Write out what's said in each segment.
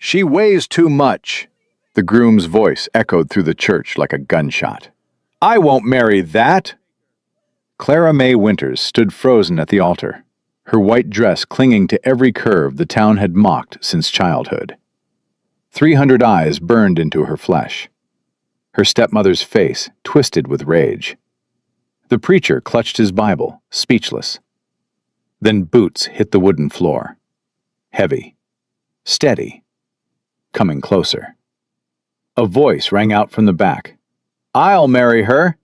She weighs too much. The groom's voice echoed through the church like a gunshot. I won't marry that. Clara May Winters stood frozen at the altar, her white dress clinging to every curve the town had mocked since childhood. 300 eyes burned into her flesh. Her stepmother's face twisted with rage. The preacher clutched his Bible, speechless. Then boots hit the wooden floor. Heavy. Steady. Coming closer. A voice rang out from the back. I'll marry her.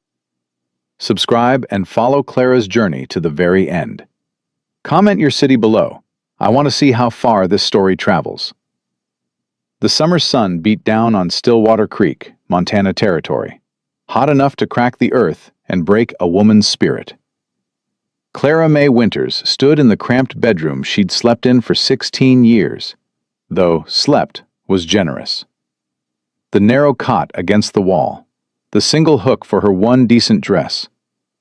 Subscribe and follow Clara's journey to the very end. Comment your city below. I want to see how far this story travels. The summer sun beat down on Stillwater Creek, Montana Territory, hot enough to crack the earth and break a woman's spirit. Clara May Winters stood in the cramped bedroom she'd slept in for 16 years, though slept was generous. The narrow cot against the wall, the single hook for her one decent dress,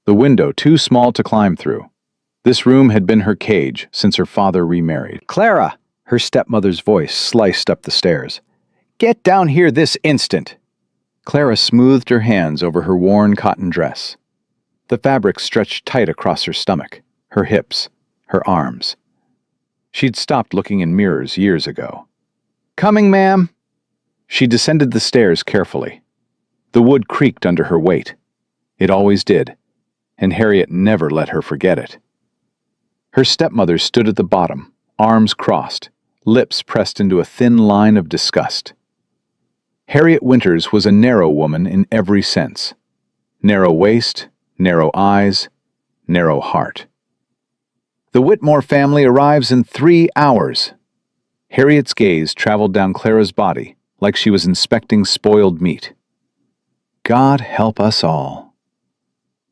the window too small to climb through. This room had been her cage since her father remarried. Clara! Her stepmother's voice sliced up the stairs. Get down here this instant! Clara smoothed her hands over her worn cotton dress. The fabric stretched tight across her stomach, her hips, her arms. She'd stopped looking in mirrors years ago. Coming, ma'am! She descended the stairs carefully. The wood creaked under her weight. It always did, and Harriet never let her forget it. Her stepmother stood at the bottom, arms crossed, lips pressed into a thin line of disgust. Harriet Winters was a narrow woman in every sense. Narrow waist, narrow eyes, narrow heart. The Whitmore family arrives in 3 hours. Harriet's gaze traveled down Clara's body like she was inspecting spoiled meat. God help us all.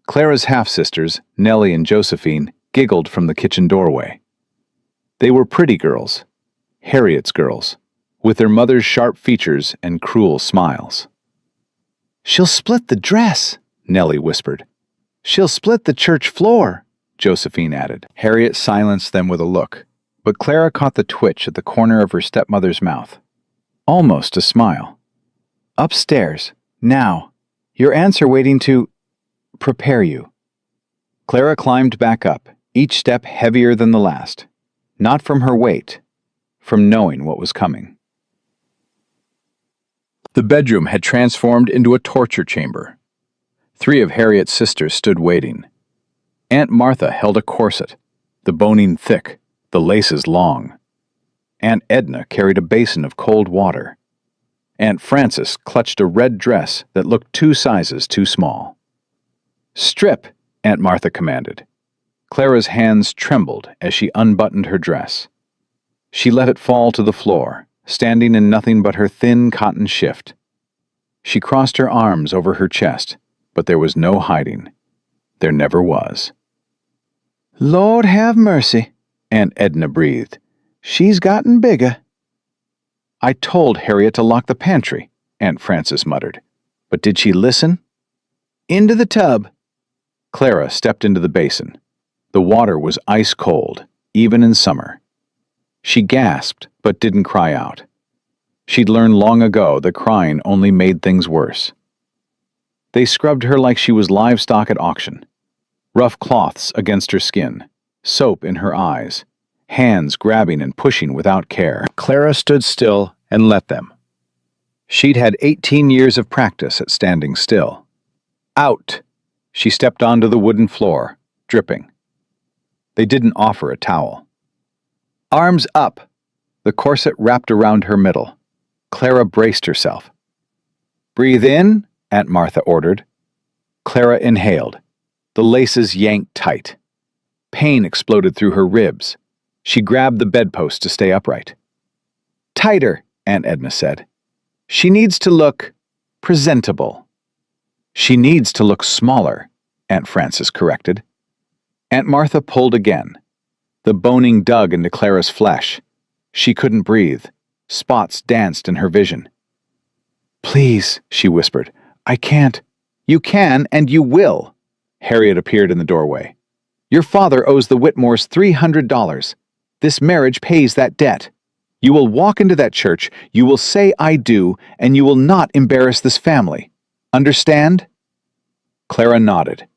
Clara's half-sisters, Nellie and Josephine, giggled from the kitchen doorway. They were pretty girls, Harriet's girls, with their mother's sharp features and cruel smiles. She'll split the dress, Nellie whispered. She'll split the church floor, Josephine added. Harriet silenced them with a look, but Clara caught the twitch at the corner of her stepmother's mouth. Almost a smile. Upstairs, now. Your aunts are waiting to prepare you. Clara climbed back up, each step heavier than the last. Not from her weight, from knowing what was coming. The bedroom had transformed into a torture chamber. 3 of Harriet's sisters stood waiting. Aunt Martha held a corset, the boning thick, the laces long. Aunt Edna carried a basin of cold water. Aunt Frances clutched a red dress that looked 2 sizes too small. Strip, Aunt Martha commanded. Clara's hands trembled as she unbuttoned her dress. She let it fall to the floor, standing in nothing but her thin cotton shift. She crossed her arms over her chest, but there was no hiding. There never was. Lord have mercy, Aunt Edna breathed. She's gotten bigger. I told Harriet to lock the pantry, Aunt Frances muttered. But did she listen? Into the tub. Clara stepped into the basin. The water was ice cold, even in summer. She gasped, but didn't cry out. She'd learned long ago that crying only made things worse. They scrubbed her like she was livestock at auction. Rough cloths against her skin, soap in her eyes, hands grabbing and pushing without care. Clara stood still and let them. She'd had 18 years of practice at standing still. Out! She stepped onto the wooden floor, dripping. They didn't offer a towel. Arms up! The corset wrapped around her middle. Clara braced herself. Breathe in, Aunt Martha ordered. Clara inhaled. The laces yanked tight. Pain exploded through her ribs. She grabbed the bedpost to stay upright. Tighter, Aunt Edna said. She needs to look presentable. She needs to look smaller, Aunt Frances corrected. Aunt Martha pulled again. The boning dug into Clara's flesh. She couldn't breathe. Spots danced in her vision. Please, she whispered. I can't. You can and you will. Harriet appeared in the doorway. Your father owes the Whitmores $300. This marriage pays that debt. You will walk into that church, you will say I do, and you will not embarrass this family. Understand?" Clara nodded.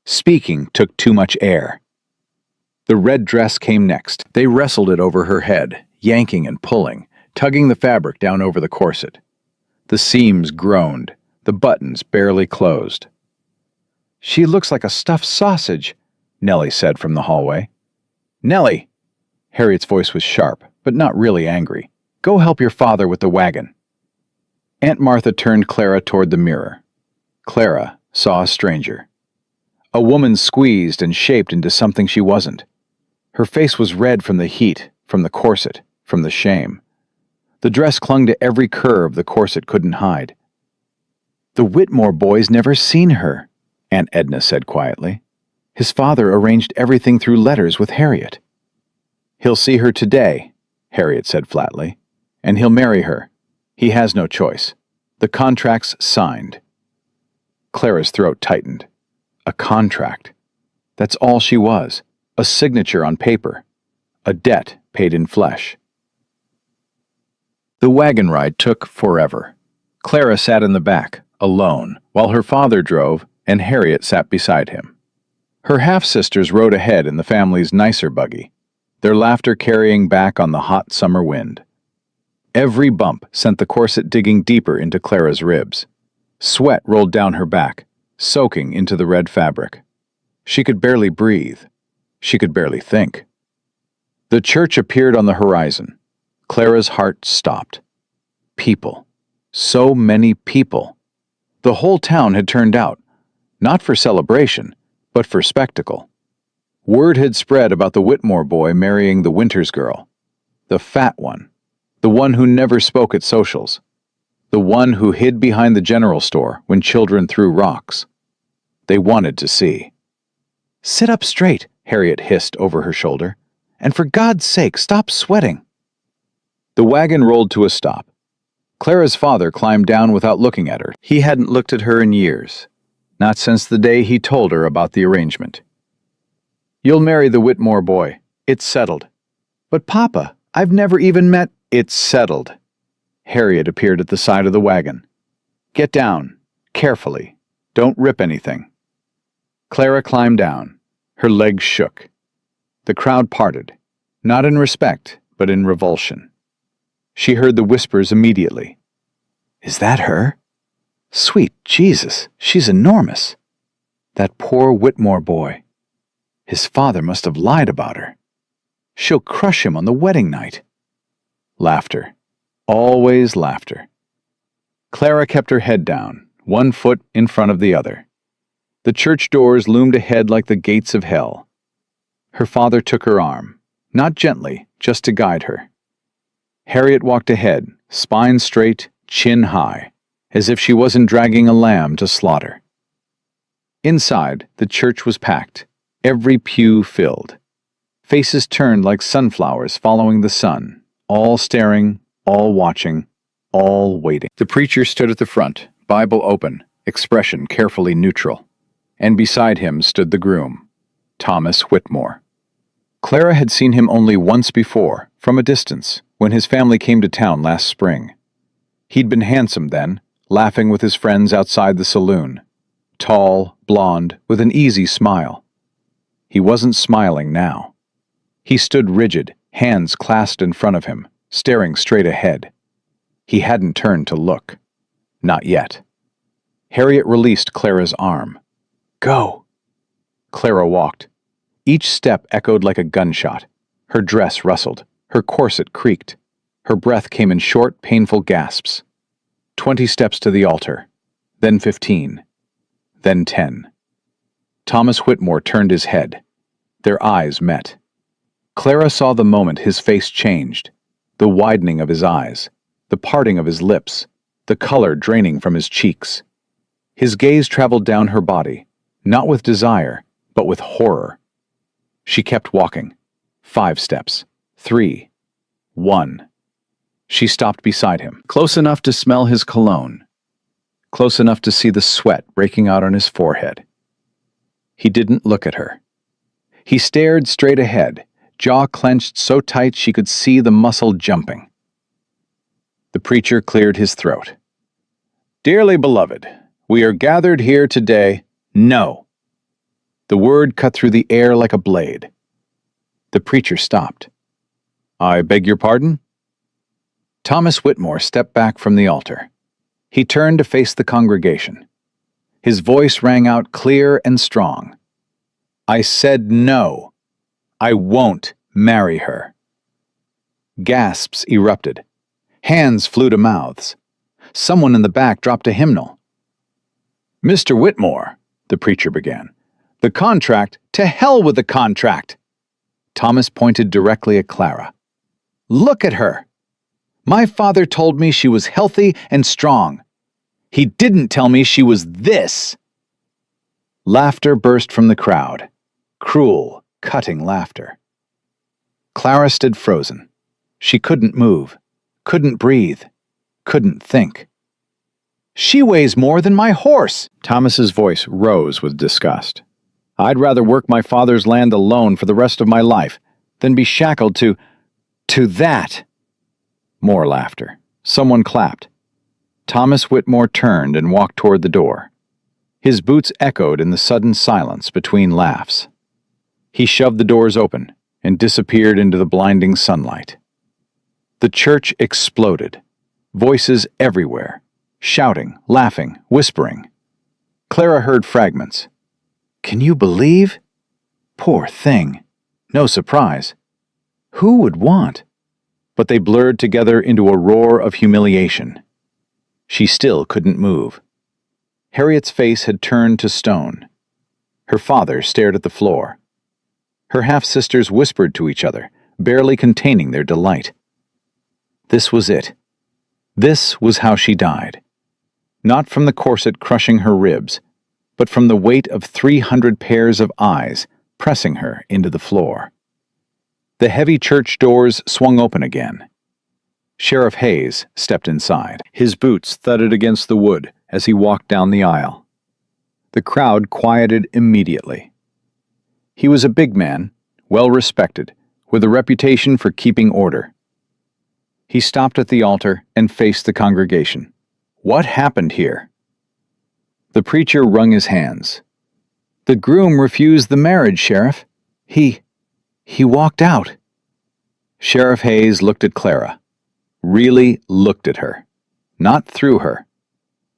Speaking took too much air. The red dress came next. They wrestled it over her head, yanking and pulling, tugging the fabric down over the corset. The seams groaned, the buttons barely closed. "She looks like a stuffed sausage," Nellie said from the hallway. "Nellie!" Harriet's voice was sharp, but not really angry. "Go help your father with the wagon." Aunt Martha turned Clara toward the mirror. Clara saw a stranger. A woman squeezed and shaped into something she wasn't. Her face was red from the heat, from the corset, from the shame. The dress clung to every curve the corset couldn't hide. "The Whitmore boy's never seen her," Aunt Edna said quietly. "His father arranged everything through letters with Harriet." "He'll see her today," Harriet said flatly, "and he'll marry her. He has no choice. The contract's signed." Clara's throat tightened. A contract. That's all she was. A signature on paper. A debt paid in flesh. The wagon ride took forever. Clara sat in the back, alone, while her father drove and Harriet sat beside him. Her half-sisters rode ahead in the family's nicer buggy, their laughter carrying back on the hot summer wind. Every bump sent the corset digging deeper into Clara's ribs. Sweat rolled down her back, soaking into the red fabric. She could barely breathe. She could barely think. The church appeared on the horizon. Clara's heart stopped. People. So many people. The whole town had turned out, not for celebration, but for spectacle. Word had spread about the Whitmore boy marrying the Winters girl. The fat one. The one who never spoke at socials. The one who hid behind the general store when children threw rocks. They wanted to see. "Sit up straight," Harriet hissed over her shoulder. "And for God's sake, stop sweating." The wagon rolled to a stop. Clara's father climbed down without looking at her. He hadn't looked at her in years, not since the day he told her about the arrangement. "You'll marry the Whitmore boy. It's settled." "But Papa, I've never even met—" "It's settled." Harriet appeared at the side of the wagon. "Get down, carefully. Don't rip anything." Clara climbed down. Her legs shook. The crowd parted, not in respect, but in revulsion. She heard the whispers immediately. "Is that her? Sweet Jesus, she's enormous. That poor Whitmore boy. His father must have lied about her. She'll crush him on the wedding night." Laughter. Always laughter. Clara kept her head down, one foot in front of the other. The church doors loomed ahead like the gates of hell. Her father took her arm, not gently, just to guide her. Harriet walked ahead, spine straight, chin high, as if she wasn't dragging a lamb to slaughter. Inside, the church was packed, every pew filled. Faces turned like sunflowers following the sun, all staring, all watching, all waiting. The preacher stood at the front, Bible open, expression carefully neutral. And beside him stood the groom, Thomas Whitmore. Clara had seen him only once before, from a distance, when his family came to town last spring. He'd been handsome then, laughing with his friends outside the saloon. Tall, blonde, with an easy smile. He wasn't smiling now. He stood rigid, hands clasped in front of him, staring straight ahead. He hadn't turned to look. Not yet. Harriet released Clara's arm. "Go." Clara walked. Each step echoed like a gunshot. Her dress rustled. Her corset creaked. Her breath came in short, painful gasps. 20 steps to the altar. Then 15. Then 10. Thomas Whitmore turned his head. Their eyes met. Clara saw the moment his face changed. The widening of his eyes. The parting of his lips. The color draining from his cheeks. His gaze traveled down her body. Not with desire, but with horror. She kept walking. 5 steps. 3. 1. She stopped beside him, close enough to smell his cologne, close enough to see the sweat breaking out on his forehead. He didn't look at her. He stared straight ahead, jaw clenched so tight she could see the muscle jumping. The preacher cleared his throat. Dearly beloved, we are gathered here today. No. The word cut through the air like a blade. The preacher stopped. I beg your pardon? Thomas Whitmore stepped back from the altar. He turned to face the congregation. His voice rang out clear and strong. I said no. I won't marry her. Gasps erupted. Hands flew to mouths. Someone in the back dropped a hymnal. Mr. Whitmore, the preacher began. The contract? To hell with the contract! Thomas pointed directly at Clara. Look at her! My father told me she was healthy and strong. He didn't tell me she was this. Laughter burst from the crowd. Cruel, cutting laughter. Clara stood frozen. She couldn't move, couldn't breathe, couldn't think. She weighs more than my horse! Thomas's voice rose with disgust. I'd rather work my father's land alone for the rest of my life than be shackled to that. More laughter. Someone clapped. Thomas Whitmore turned and walked toward the door. His boots echoed in the sudden silence between laughs. He shoved the doors open and disappeared into the blinding sunlight. The church exploded. Voices everywhere. Shouting, laughing, whispering. Clara heard fragments. Can you believe? Poor thing. No surprise. Who would want? But they blurred together into a roar of humiliation. She still couldn't move. Harriet's face had turned to stone. Her father stared at the floor. Her half-sisters whispered to each other, barely containing their delight. This was it. This was how she died. Not from the corset crushing her ribs, but from the weight of 300 pairs of eyes pressing her into the floor. The heavy church doors swung open again. Sheriff Hayes stepped inside. His boots thudded against the wood as he walked down the aisle. The crowd quieted immediately. He was a big man, well respected, with a reputation for keeping order. He stopped at the altar and faced the congregation. What happened here? The preacher wrung his hands. The groom refused the marriage, Sheriff. He walked out. Sheriff Hayes looked at Clara. Really looked at her. Not through her.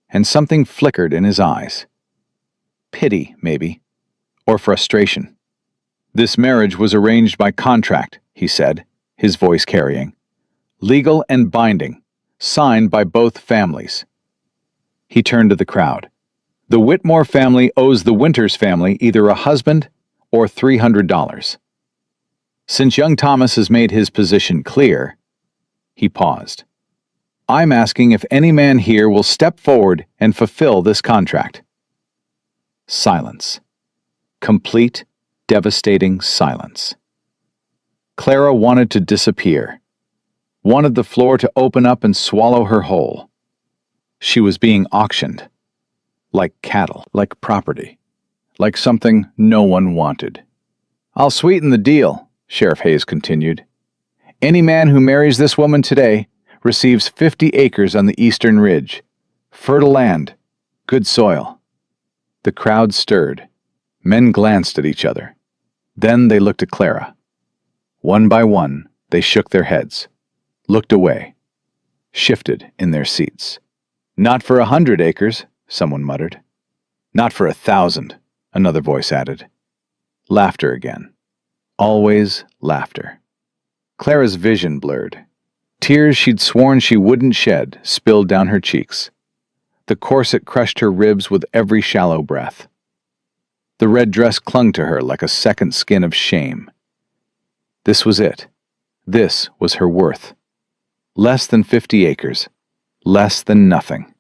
And something flickered in his eyes. Pity, maybe. Or frustration. This marriage was arranged by contract, he said, his voice carrying. Legal and binding. Signed by both families. He turned to the crowd. The Whitmore family owes the Winters family either a husband or $300. Since young Thomas has made his position clear, he paused. I'm asking if any man here will step forward and fulfill this contract. Silence. Complete, devastating silence. Clara wanted to disappear. Wanted the floor to open up and swallow her whole. She was being auctioned. Like cattle, like property, like something no one wanted. I'll sweeten the deal, Sheriff Hayes continued. Any man who marries this woman today receives 50 acres on the eastern ridge. Fertile land, good soil. The crowd stirred. Men glanced at each other. Then they looked at Clara. One by one, they shook their heads, looked away, shifted in their seats. Not for 100 acres, someone muttered. Not for 1,000, another voice added. Laughter again. Always laughter. Clara's vision blurred. Tears she'd sworn she wouldn't shed spilled down her cheeks. The corset crushed her ribs with every shallow breath. The red dress clung to her like a second skin of shame. This was it. This was her worth. Less than 50 acres. Less than nothing.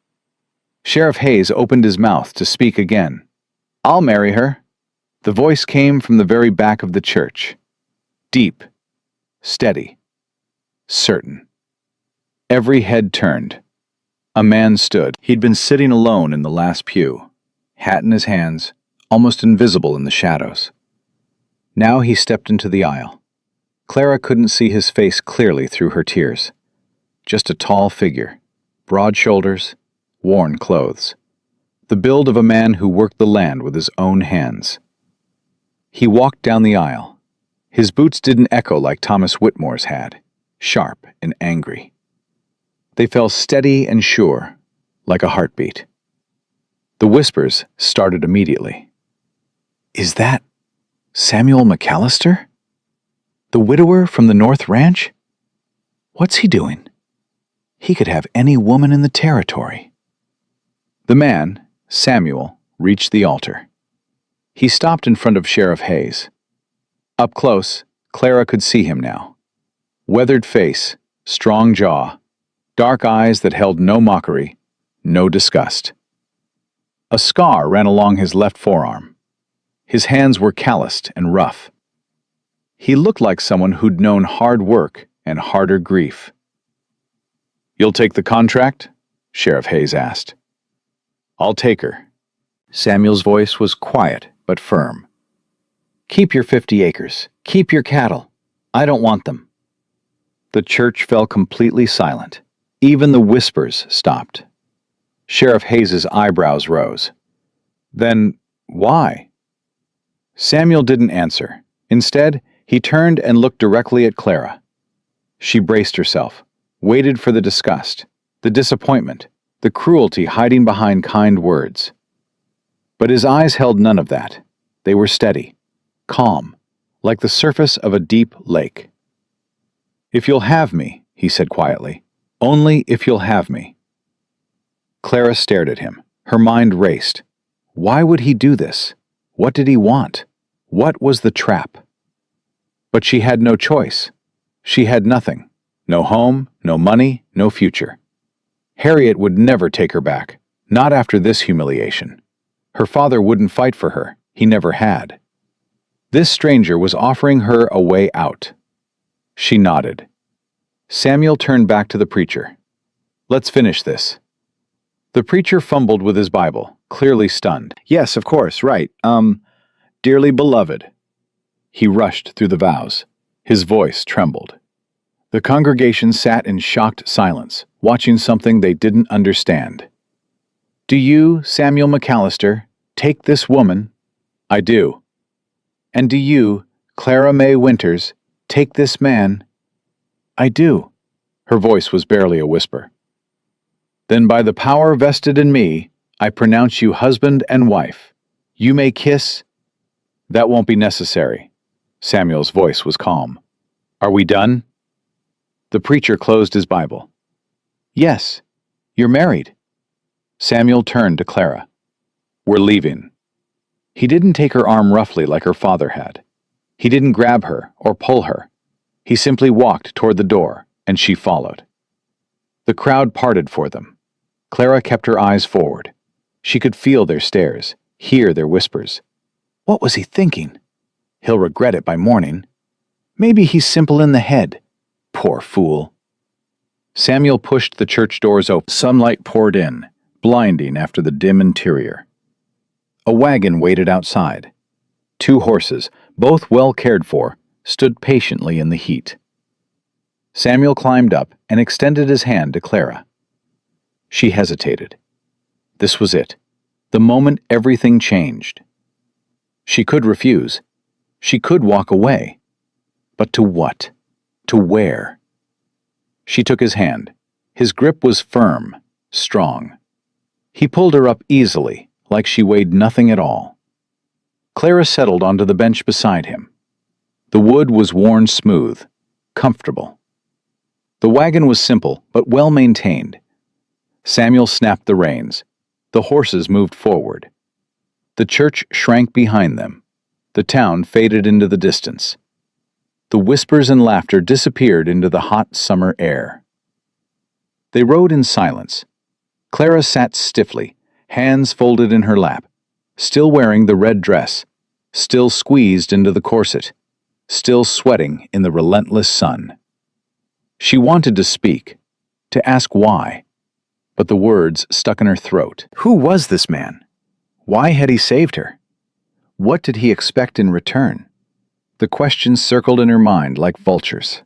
Sheriff Hayes opened his mouth to speak again. I'll marry her. The voice came from the very back of the church. Deep. Steady. Certain. Every head turned. A man stood. He'd been sitting alone in the last pew, hat in his hands, almost invisible in the shadows. Now he stepped into the aisle. Clara couldn't see his face clearly through her tears. just a tall figure, broad shoulders, worn clothes. The build of a man who worked the land with his own hands. He walked down the aisle. His boots didn't echo like Thomas Whitmore's had, sharp and angry. They fell steady and sure, like a heartbeat. The whispers started immediately. "Is that Samuel McAllister? The widower from the North Ranch? What's he doing? He could have any woman in the territory." The man, Samuel, reached the altar. He stopped in front of Sheriff Hayes. Up close, Clara could see him now. Weathered face, strong jaw, dark eyes that held no mockery, no disgust. A scar ran along his left forearm. His hands were calloused and rough. He looked like someone who'd known hard work and harder grief. "You'll take the contract?" Sheriff Hayes asked. "I'll take her." Samuel's voice was quiet but firm. "Keep your 50 acres. Keep your cattle. I don't want them." The church fell completely silent. Even the whispers stopped. Sheriff Hayes's eyebrows rose. "Then why?" Samuel didn't answer. Instead, he turned and looked directly at Clara. She braced herself, waited for the disgust, the disappointment, the cruelty hiding behind kind words. But his eyes held none of that. They were steady, calm, like the surface of a deep lake. "If you'll have me," he said quietly, "only if you'll have me." Clara stared at him. Her mind raced. Why would he do this? What did he want? What was the trap? But she had no choice. She had nothing. No home, no money, no future. Harriet would never take her back, not after this humiliation. Her father wouldn't fight for her. He never had. This stranger was offering her a way out. She nodded. Samuel turned back to the preacher. "Let's finish this." The preacher fumbled with his Bible, clearly stunned. "Yes, of course, right. Dearly beloved." He rushed through the vows. His voice trembled. The congregation sat in shocked silence, watching something they didn't understand. "Do you, Samuel McAllister, take this woman?" "I do." "And do you, Clara May Winters, take this man?" "I do." Her voice was barely a whisper. "Then by the power vested in me, I pronounce you husband and wife. You may kiss—" "That won't be necessary." Samuel's voice was calm. "Are we done?" The preacher closed his Bible. "Yes, you're married." Samuel turned to Clara. "We're leaving." He didn't take her arm roughly like her father had. He didn't grab her or pull her. He simply walked toward the door, and she followed. The crowd parted for them. Clara kept her eyes forward. She could feel their stares, hear their whispers. What was he thinking? He'll regret it by morning. Maybe he's simple in the head. Poor fool. Samuel pushed the church doors open. Sunlight poured in, blinding after the dim interior. A wagon waited outside. 2 horses, both well cared for, stood patiently in the heat. Samuel climbed up and extended his hand to Clara. She hesitated. This was it, the moment everything changed. She could refuse. She could walk away. But to what? To where? She took his hand. His grip was firm, strong. He pulled her up easily, like she weighed nothing at all. Clara settled onto the bench beside him. The wood was worn smooth, comfortable. The wagon was simple, but well maintained. Samuel snapped the reins. The horses moved forward. The church shrank behind them. The town faded into the distance. The whispers and laughter disappeared into the hot summer air. They rode in silence. Clara sat stiffly, hands folded in her lap, still wearing the red dress, still squeezed into the corset, still sweating in the relentless sun. She wanted to speak, to ask why, but the words stuck in her throat. Who was this man? Why had he saved her? What did he expect in return? The questions circled in her mind like vultures.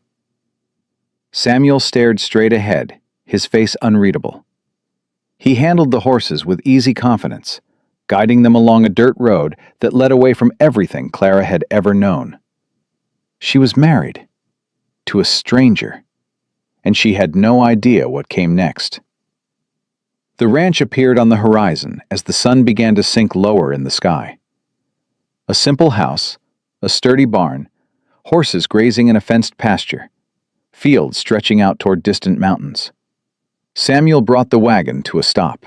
Samuel stared straight ahead, his face unreadable. He handled the horses with easy confidence, guiding them along a dirt road that led away from everything Clara had ever known. She was married to a stranger, and she had no idea what came next. The ranch appeared on the horizon as the sun began to sink lower in the sky. A simple house, a sturdy barn, horses grazing in a fenced pasture, fields stretching out toward distant mountains. Samuel brought the wagon to a stop.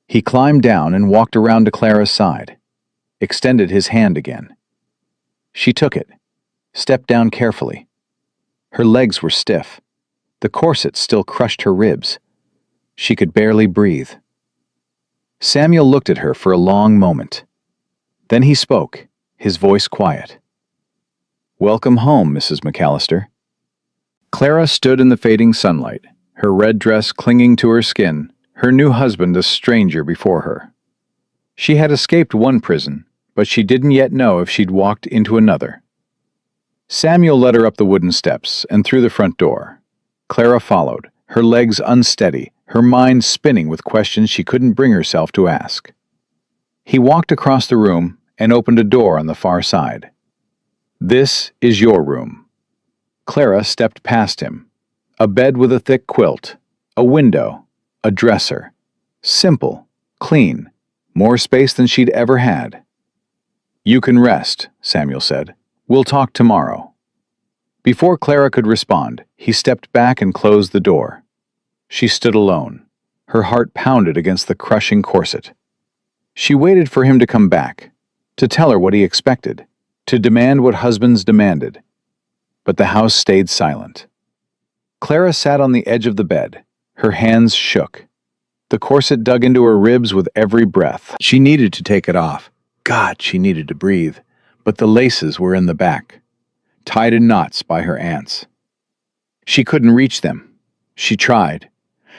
He climbed down and walked around to Clara's side, extended his hand again. She took it, stepped down carefully. Her legs were stiff. The corset still crushed her ribs. She could barely breathe. Samuel looked at her for a long moment. Then he spoke, his voice quiet. "Welcome home, Mrs. McAllister." Clara stood in the fading sunlight, her red dress clinging to her skin, her new husband a stranger before her. She had escaped one prison, but she didn't yet know if she'd walked into another. Samuel led her up the wooden steps and through the front door. Clara followed, her legs unsteady, her mind spinning with questions she couldn't bring herself to ask. He walked across the room and opened a door on the far side. "This is your room." Clara stepped past him. A bed with a thick quilt, a window, a dresser. Simple, clean, more space than she'd ever had. "You can rest," Samuel said. "We'll talk tomorrow." Before Clara could respond, he stepped back and closed the door. She stood alone. Her heart pounded against the crushing corset. She waited for him to come back, to tell her what he expected, to demand what husbands demanded. But the house stayed silent. Clara sat on the edge of the bed. Her hands shook. The corset dug into her ribs with every breath. She needed to take it off. God, she needed to breathe. But the laces were in the back, tied in knots by her aunts. She couldn't reach them. She tried,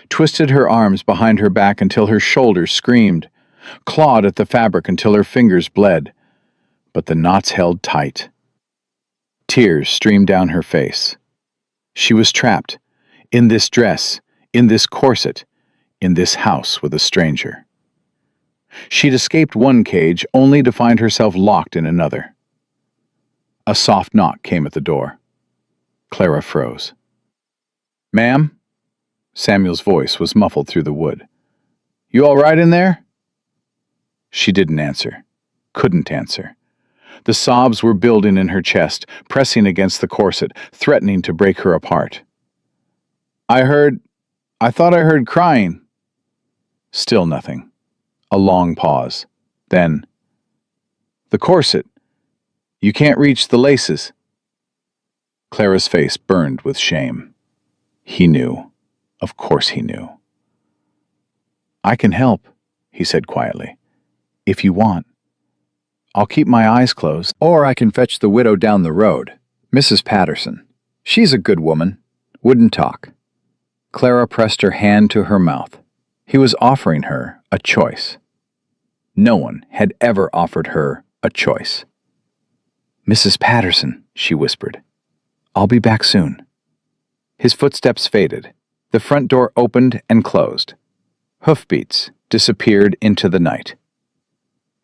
twisted her arms behind her back until her shoulders screamed, clawed at the fabric until her fingers bled. But the knots held tight. Tears streamed down her face. She was trapped, in this dress, in this corset, in this house with a stranger. She'd escaped one cage only to find herself locked in another. A soft knock came at the door. Clara froze. "Ma'am?" Samuel's voice was muffled through the wood. "You all right in there?" She didn't answer, couldn't answer. The sobs were building in her chest, pressing against the corset, threatening to break her apart. I thought I heard crying." Still nothing. A long pause. Then, "The corset. You can't reach the laces." Clara's face burned with shame. He knew. Of course he knew. "I can help," he said quietly. "If you want. I'll keep my eyes closed, or I can fetch the widow down the road, Mrs. Patterson. She's a good woman. Wouldn't talk." Clara pressed her hand to her mouth. He was offering her a choice. No one had ever offered her a choice. "Mrs. Patterson," she whispered. "I'll be back soon." His footsteps faded. The front door opened and closed. Hoofbeats disappeared into the night.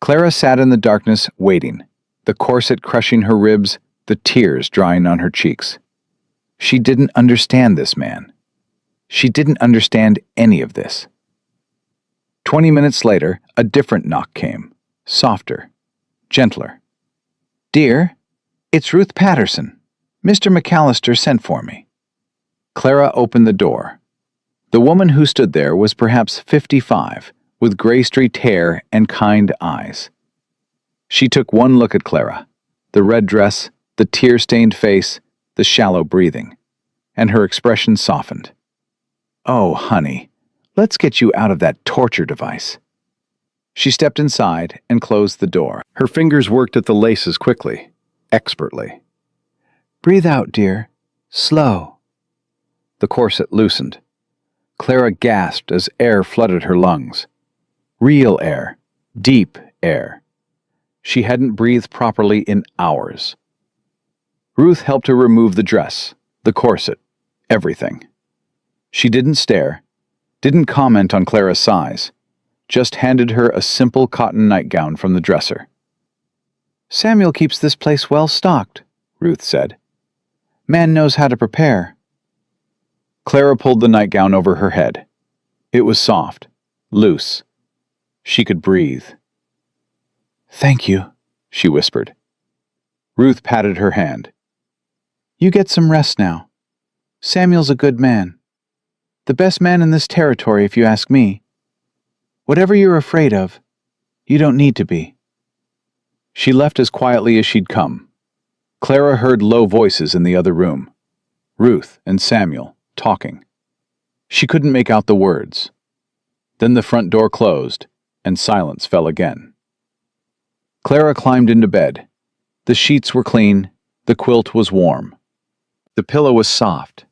Clara sat in the darkness, waiting, the corset crushing her ribs, the tears drying on her cheeks. She didn't understand this man. She didn't understand any of this. 20 minutes later, a different knock came, softer, gentler. "Dear, it's Ruth Patterson. Mr. McAllister sent for me." Clara opened the door. The woman who stood there was perhaps 55, with gray-streaked hair and kind eyes. She took one look at Clara, the red dress, the tear-stained face, the shallow breathing, and her expression softened. "Oh, honey, let's get you out of that torture device." She stepped inside and closed the door. Her fingers worked at the laces quickly, expertly. "Breathe out, dear. Slow." The corset loosened. Clara gasped as air flooded her lungs. Real air, deep air. She hadn't breathed properly in hours. Ruth helped her remove the dress, the corset, Everything. She didn't stare, didn't comment on Clara's size, just handed her a simple cotton nightgown from the dresser. "Samuel keeps this place well stocked," Ruth said. "Man knows how to prepare." Clara pulled the nightgown over her head. It was soft, loose. She could breathe. "Thank you," she whispered. Ruth patted her hand. "You get some rest now. Samuel's a good man. The best man in this territory, if you ask me. Whatever you're afraid of, you don't need to be." She left as quietly as she'd come. Clara heard low voices in the other room. Ruth and Samuel talking. She couldn't make out the words. Then the front door closed, and silence fell again. Clara climbed into bed. The sheets were clean, the quilt was warm. The pillow was soft.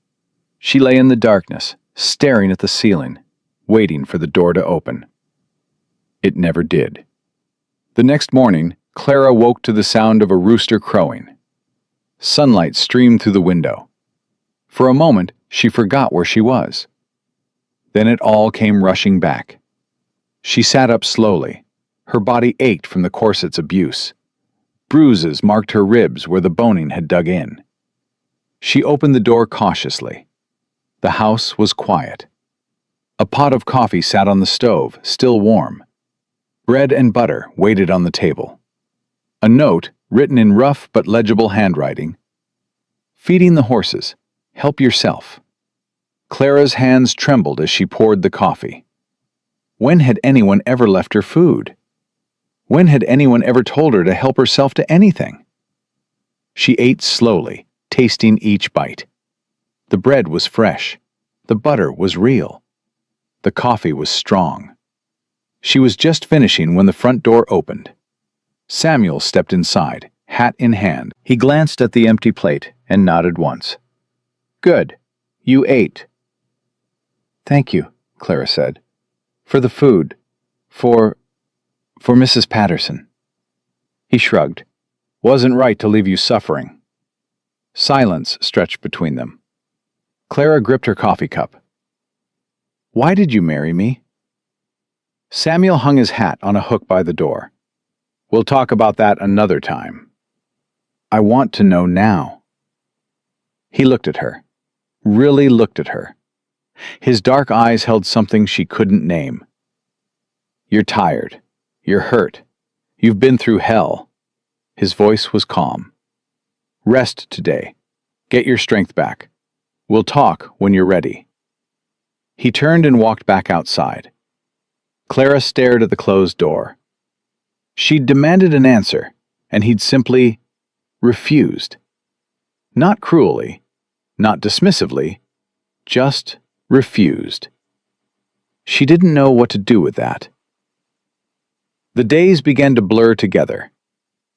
She lay in the darkness, staring at the ceiling, waiting for the door to open. It never did. The next morning, Clara woke to the sound of a rooster crowing. Sunlight streamed through the window. For a moment, she forgot where she was. Then it all came rushing back. She sat up slowly. Her body ached from the corset's abuse. Bruises marked her ribs where the boning had dug in. She opened the door cautiously. The house was quiet. A pot of coffee sat on the stove, still warm. Bread and butter waited on the table. A note, written in rough but legible handwriting. "Feeding the horses. Help yourself." Clara's hands trembled as she poured the coffee. When had anyone ever left her food? When had anyone ever told her to help herself to anything? She ate slowly, tasting each bite. The bread was fresh. The butter was real. The coffee was strong. She was just finishing when the front door opened. Samuel stepped inside, hat in hand. He glanced at the empty plate and nodded once. "Good. You ate." "Thank you," Clara said. "For the food. For Mrs. Patterson." He shrugged. "Wasn't right to leave you suffering." Silence stretched between them. Clara gripped her coffee cup. "Why did you marry me?" Samuel hung his hat on a hook by the door. "We'll talk about that another time. I want to know now." He looked at her. Really looked at her. His dark eyes held something she couldn't name. "You're tired. You're hurt. You've been through hell." His voice was calm. "Rest today. Get your strength back. We'll talk when you're ready." He turned and walked back outside. Clara stared at the closed door. She'd demanded an answer, and he'd simply refused. Not cruelly, not dismissively, just refused. She didn't know what to do with that. The days began to blur together.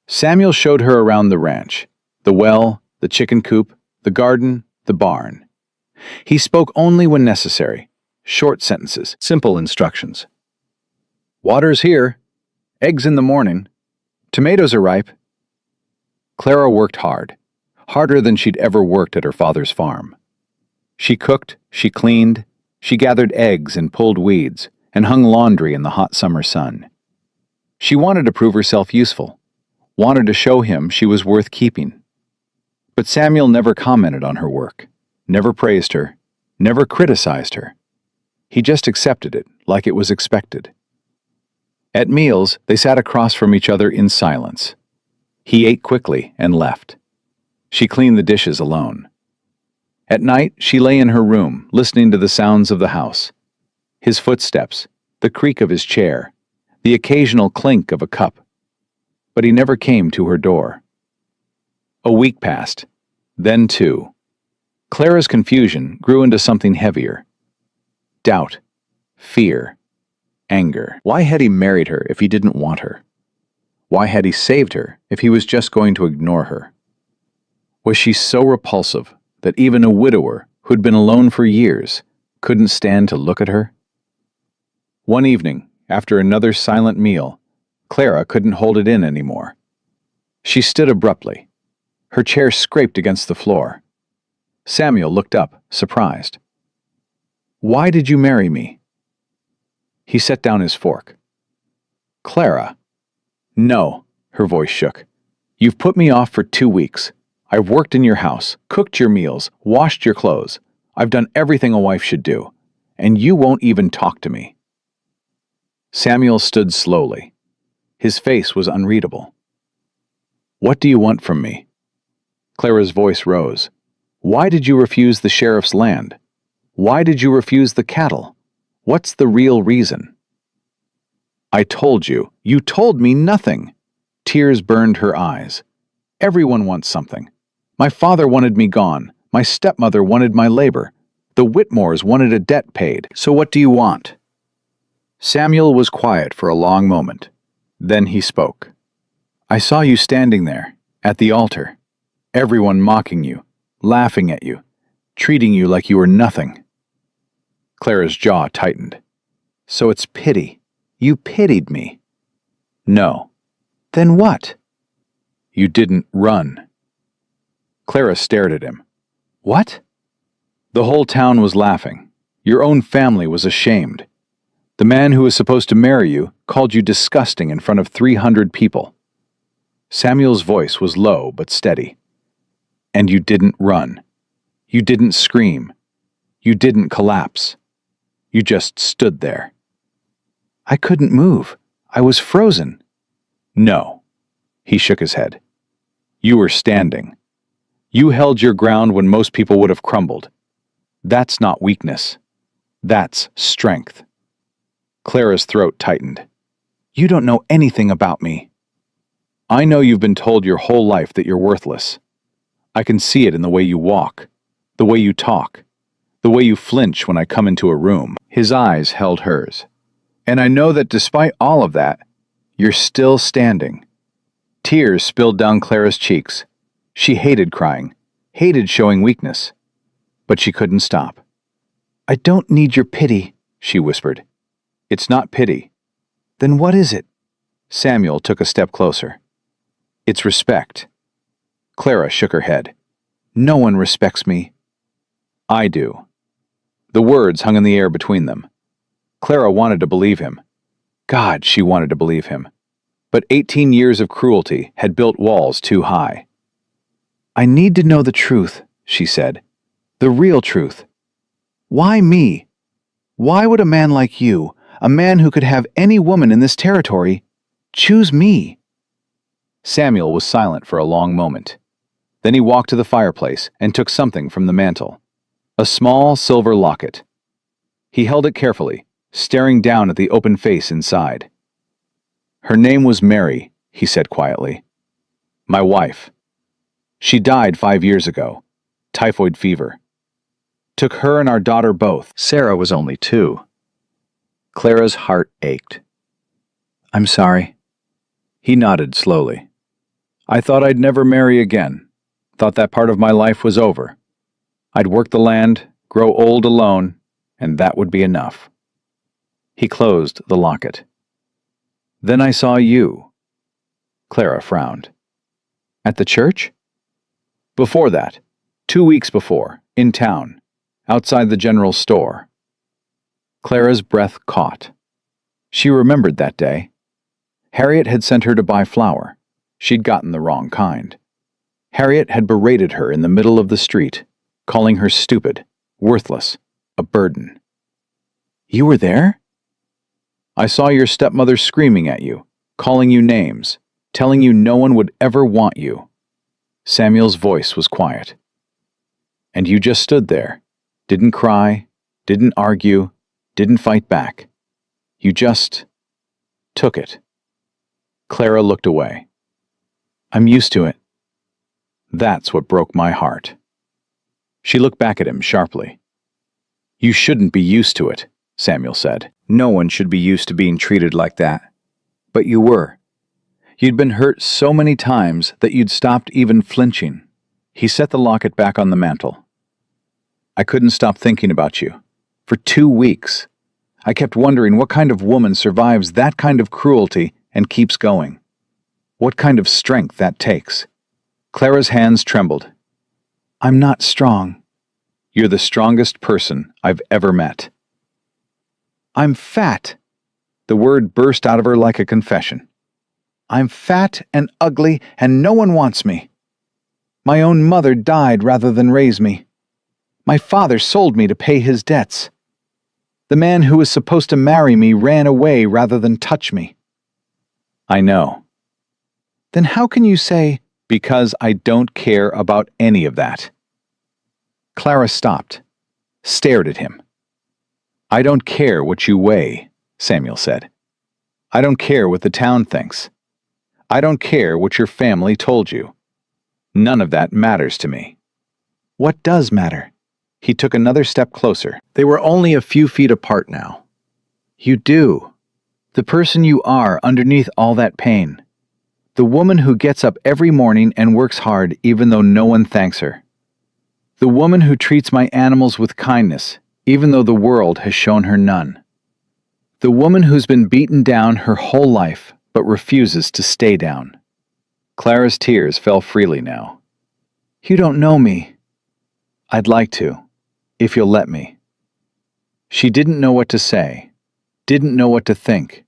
Samuel showed her around the ranch, the well, the chicken coop, the garden, the barn. He spoke only when necessary, short sentences, simple instructions. "Water's here. Eggs in the morning. Tomatoes are ripe." Clara worked hard, harder than she'd ever worked at her father's farm. She cooked, she cleaned, she gathered eggs and pulled weeds, and hung laundry in the hot summer sun. She wanted to prove herself useful, wanted to show him she was worth keeping. But Samuel never commented on her work, never praised her, never criticized her. He just accepted it like it was expected. At meals, they sat across from each other in silence. He ate quickly and left. She cleaned the dishes alone. At night, she lay in her room, listening to the sounds of the house. His footsteps, the creak of his chair, the occasional clink of a cup. But he never came to her door. A week passed, then two. Clara's confusion grew into something heavier. Doubt, fear, anger. Why had he married her if he didn't want her? Why had he saved her if he was just going to ignore her? Was she so repulsive that even a widower who'd been alone for years couldn't stand to look at her? One evening, after another silent meal, Clara couldn't hold it in anymore. She stood abruptly. Her chair scraped against the floor. Samuel looked up, surprised. Why did you marry me? He set down his fork. Clara. No, her voice shook. You've put me off for 2 weeks. I've worked in your house, cooked your meals, washed your clothes. I've done everything a wife should do, and you won't even talk to me. Samuel stood slowly. His face was unreadable. What do you want from me? Clara's voice rose. Why did you refuse the sheriff's land? Why did you refuse the cattle? What's the real reason? I told you. You told me nothing. Tears burned her eyes. Everyone wants something. My father wanted me gone. My stepmother wanted my labor. The Whitmores wanted a debt paid. So what do you want? Samuel was quiet for a long moment. Then he spoke. I saw you standing there, at the altar. Everyone mocking you, laughing at you, treating you like you were nothing. Clara's jaw tightened. So it's pity. You pitied me. No. Then what? You didn't run. Clara stared at him. What? The whole town was laughing. Your own family was ashamed. The man who was supposed to marry you called you disgusting in front of 300 people. Samuel's voice was low but steady. And you didn't run. You didn't scream. You didn't collapse. You just stood there. I couldn't move. I was frozen. No. He shook his head. You were standing. You held your ground when most people would have crumbled. That's not weakness. That's strength. Clara's throat tightened. You don't know anything about me. I know you've been told your whole life that you're worthless. I can see it in the way you walk, the way you talk, the way you flinch when I come into a room. His eyes held hers. And I know that despite all of that, you're still standing. Tears spilled down Clara's cheeks. She hated crying, hated showing weakness. But she couldn't stop. I don't need your pity, she whispered. It's not pity. Then what is it? Samuel took a step closer. It's respect. Clara shook her head. No one respects me. I do. The words hung in the air between them. Clara wanted to believe him. God, she wanted to believe him. But 18 years of cruelty had built walls too high. I need to know the truth, she said. The real truth. Why me? Why would a man like you, a man who could have any woman in this territory, choose me? Samuel was silent for a long moment. Then he walked to the fireplace and took something from the mantel. A small silver locket. He held it carefully, staring down at the open face inside. Her name was Mary, he said quietly. My wife. She died 5 years ago. Typhoid fever. Took her and our daughter both. Sarah was only 2. Clara's heart ached. I'm sorry. He nodded slowly. I thought I'd never marry again. Thought that part of my life was over. I'd work the land, grow old alone, and that would be enough. He closed the locket. Then I saw you. Clara frowned. At the church? Before that, 2 weeks before, in town, outside the general store. Clara's breath caught. She remembered that day. Harriet had sent her to buy flour. She'd gotten the wrong kind. Harriet had berated her in the middle of the street, calling her stupid, worthless, a burden. You were there? I saw your stepmother screaming at you, calling you names, telling you no one would ever want you. Samuel's voice was quiet. And you just stood there, didn't cry, didn't argue, didn't fight back. You just took it. Clara looked away. I'm used to it. That's what broke my heart. She looked back at him sharply. You shouldn't be used to it, Samuel said. No one should be used to being treated like that. But you were. You'd been hurt so many times that you'd stopped even flinching. He set the locket back on the mantel. I couldn't stop thinking about you. For 2 weeks. I kept wondering what kind of woman survives that kind of cruelty and keeps going. What kind of strength that takes. Clara's hands trembled. I'm not strong, You're the strongest person I've ever met. I'm fat. The word burst out of her like a confession. I'm fat and ugly, and no one wants me. My own mother died rather than raise me. My father sold me to pay his debts. The man who was supposed to marry me ran away rather than touch me. I know. Then how can you say, because I don't care about any of that? Clara stopped, stared at him. I don't care what you weigh, Samuel said. I don't care what the town thinks. I don't care what your family told you. None of that matters to me. What does matter? He took another step closer. They were only a few feet apart now. You do. The person you are underneath all that pain. The woman who gets up every morning and works hard even though no one thanks her. The woman who treats my animals with kindness even though the world has shown her none. The woman who's been beaten down her whole life but refuses to stay down. Clara's tears fell freely now. You don't know me. I'd like to, if you'll let me. She didn't know what to say, didn't know what to think.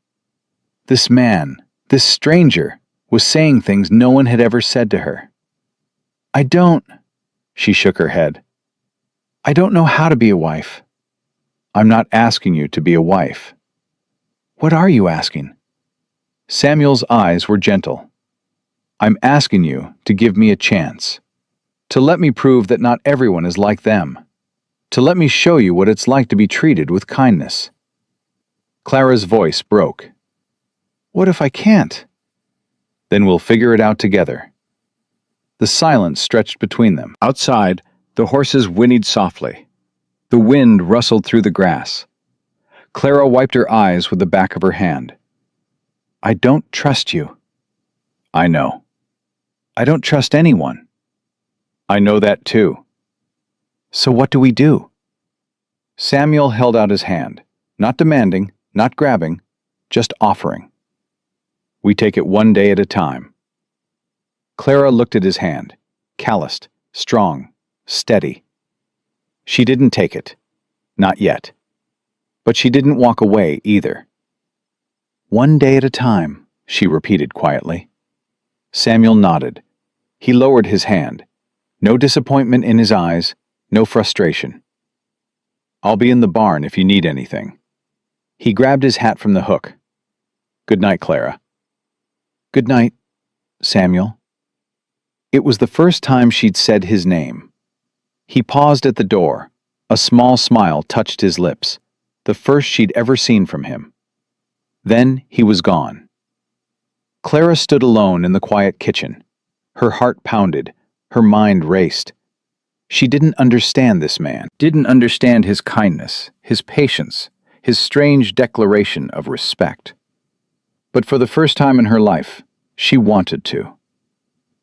This man, this stranger, was saying things no one had ever said to her. I don't, she shook her head. I don't know how to be a wife. I'm not asking you to be a wife. What are you asking? Samuel's eyes were gentle. I'm asking you to give me a chance. To let me prove that not everyone is like them. To let me show you what it's like to be treated with kindness. Clara's voice broke. What if I can't? Then we'll figure it out together. The silence stretched between them. Outside, the horses whinnied softly. The wind rustled through the grass. Clara wiped her eyes with the back of her hand. I don't trust you. I know. I don't trust anyone. I know that too. So what do we do? Samuel held out his hand, not demanding, not grabbing, just offering. We take it one day at a time. Clara looked at his hand, calloused, strong, steady. She didn't take it, not yet. But she didn't walk away either. One day at a time, she repeated quietly. Samuel nodded. He lowered his hand. No disappointment in his eyes, no frustration. I'll be in the barn if you need anything. He grabbed his hat from the hook. Good night, Clara. Good night, Samuel. It was the first time she'd said his name. He paused at the door. A small smile touched his lips, the first she'd ever seen from him. Then he was gone. Clara stood alone in the quiet kitchen. Her heart pounded, her mind raced. She didn't understand this man, didn't understand his kindness, his patience, his strange declaration of respect. But for the first time in her life, she wanted to.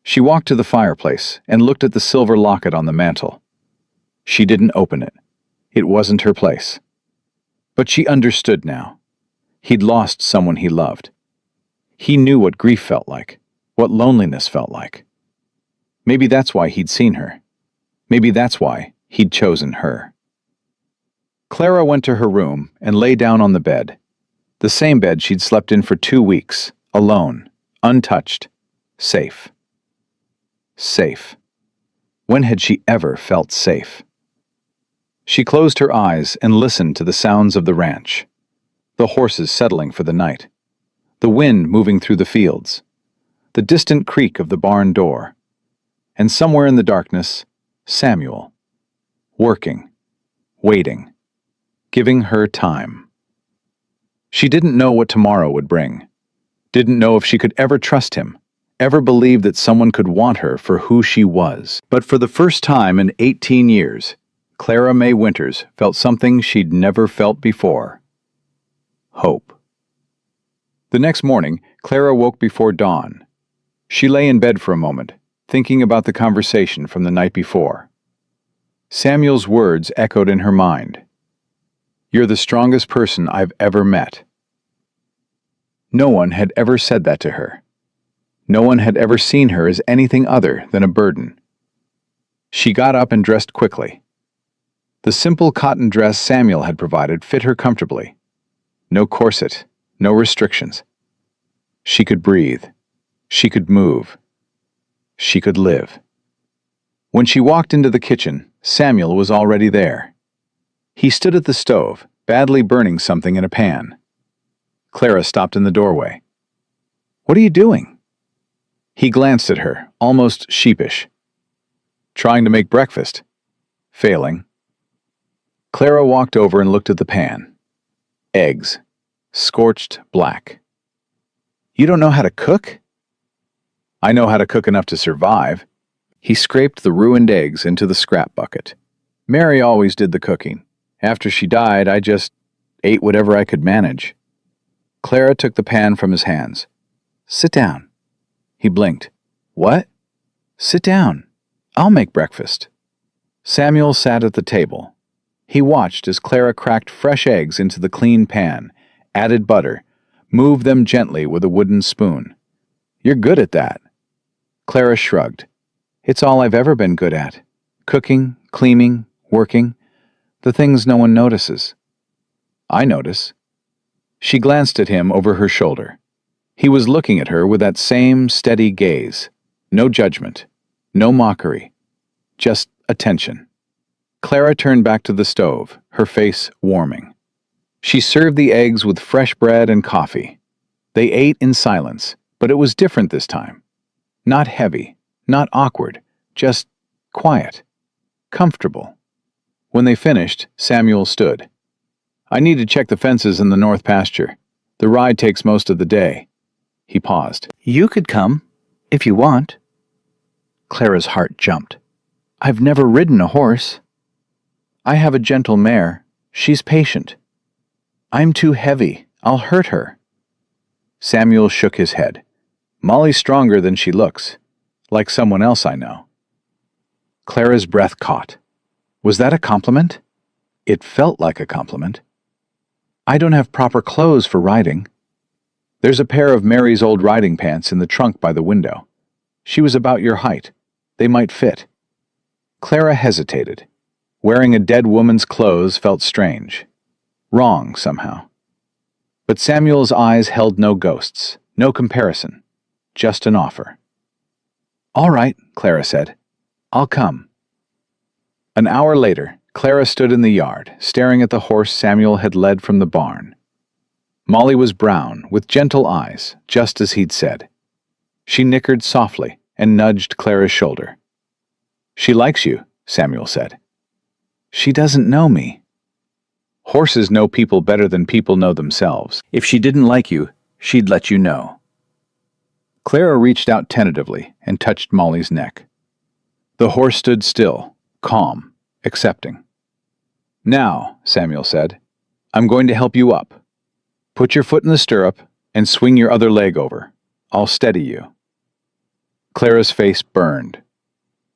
She walked to the fireplace and looked at the silver locket on the mantel. She didn't open it. It wasn't her place. But she understood now. He'd lost someone he loved. He knew what grief felt like, what loneliness felt like. Maybe that's why he'd seen her. Maybe that's why he'd chosen her. Clara went to her room and lay down on the bed. The same bed she'd slept in for 2 weeks, alone, untouched, safe. Safe. When had she ever felt safe? She closed her eyes and listened to the sounds of the ranch. The horses settling for the night. The wind moving through the fields. The distant creak of the barn door. And somewhere in the darkness, Samuel. Working. Waiting. Giving her time. She didn't know what tomorrow would bring. Didn't know if she could ever trust him, ever believe that someone could want her for who she was. But for the first time in 18 years, Clara May Winters felt something she'd never felt before. Hope. The next morning, Clara woke before dawn. She lay in bed for a moment, thinking about the conversation from the night before. Samuel's words echoed in her mind. You're the strongest person I've ever met. No one had ever said that to her. No one had ever seen her as anything other than a burden. She got up and dressed quickly. The simple cotton dress Samuel had provided fit her comfortably. No corset, no restrictions. She could breathe. She could move. She could live. When she walked into the kitchen, Samuel was already there. He stood at the stove, badly burning something in a pan. Clara stopped in the doorway. "What are you doing?" He glanced at her, almost sheepish. "Trying to make breakfast. Failing." Clara walked over and looked at the pan. Eggs. Scorched black. "You don't know how to cook?" "I know how to cook enough to survive." He scraped the ruined eggs into the scrap bucket. "Mary always did the cooking. After she died, I just ate whatever I could manage." Clara took the pan from his hands. "Sit down." He blinked. "What?" "Sit down. I'll make breakfast." Samuel sat at the table. He watched as Clara cracked fresh eggs into the clean pan, added butter, moved them gently with a wooden spoon. "You're good at that." Clara shrugged. "It's all I've ever been good at. Cooking, cleaning, working. The things no one notices." "I notice." She glanced at him over her shoulder. He was looking at her with that same steady gaze. No judgment. No mockery. Just attention. Clara turned back to the stove, her face warming. She served the eggs with fresh bread and coffee. They ate in silence, but it was different this time. Not heavy, not awkward, just quiet, comfortable. When they finished, Samuel stood. "I need to check the fences in the north pasture. The ride takes most of the day." He paused. "You could come, if you want." Clara's heart jumped. "I've never ridden a horse." "I have a gentle mare. She's patient." "I'm too heavy. I'll hurt her." Samuel shook his head. "Molly's stronger than she looks, like someone else I know." Clara's breath caught. Was that a compliment? It felt like a compliment. "I don't have proper clothes for riding." "There's a pair of Mary's old riding pants in the trunk by the window. She was about your height. They might fit." Clara hesitated. Wearing a dead woman's clothes felt strange. Wrong, somehow. But Samuel's eyes held no ghosts, no comparison, just an offer. "All right," Clara said. "I'll come." An hour later, Clara stood in the yard, staring at the horse Samuel had led from the barn. Molly was brown, with gentle eyes, just as he'd said. She nickered softly and nudged Clara's shoulder. "She likes you," Samuel said. "She doesn't know me." Horses know people better than people know themselves. If she didn't like you, she'd let you know. Clara reached out tentatively and touched Molly's neck. The horse stood still, calm, accepting. "Now," Samuel said, "I'm going to help you up. Put your foot in the stirrup and swing your other leg over. I'll steady you." Clara's face burned.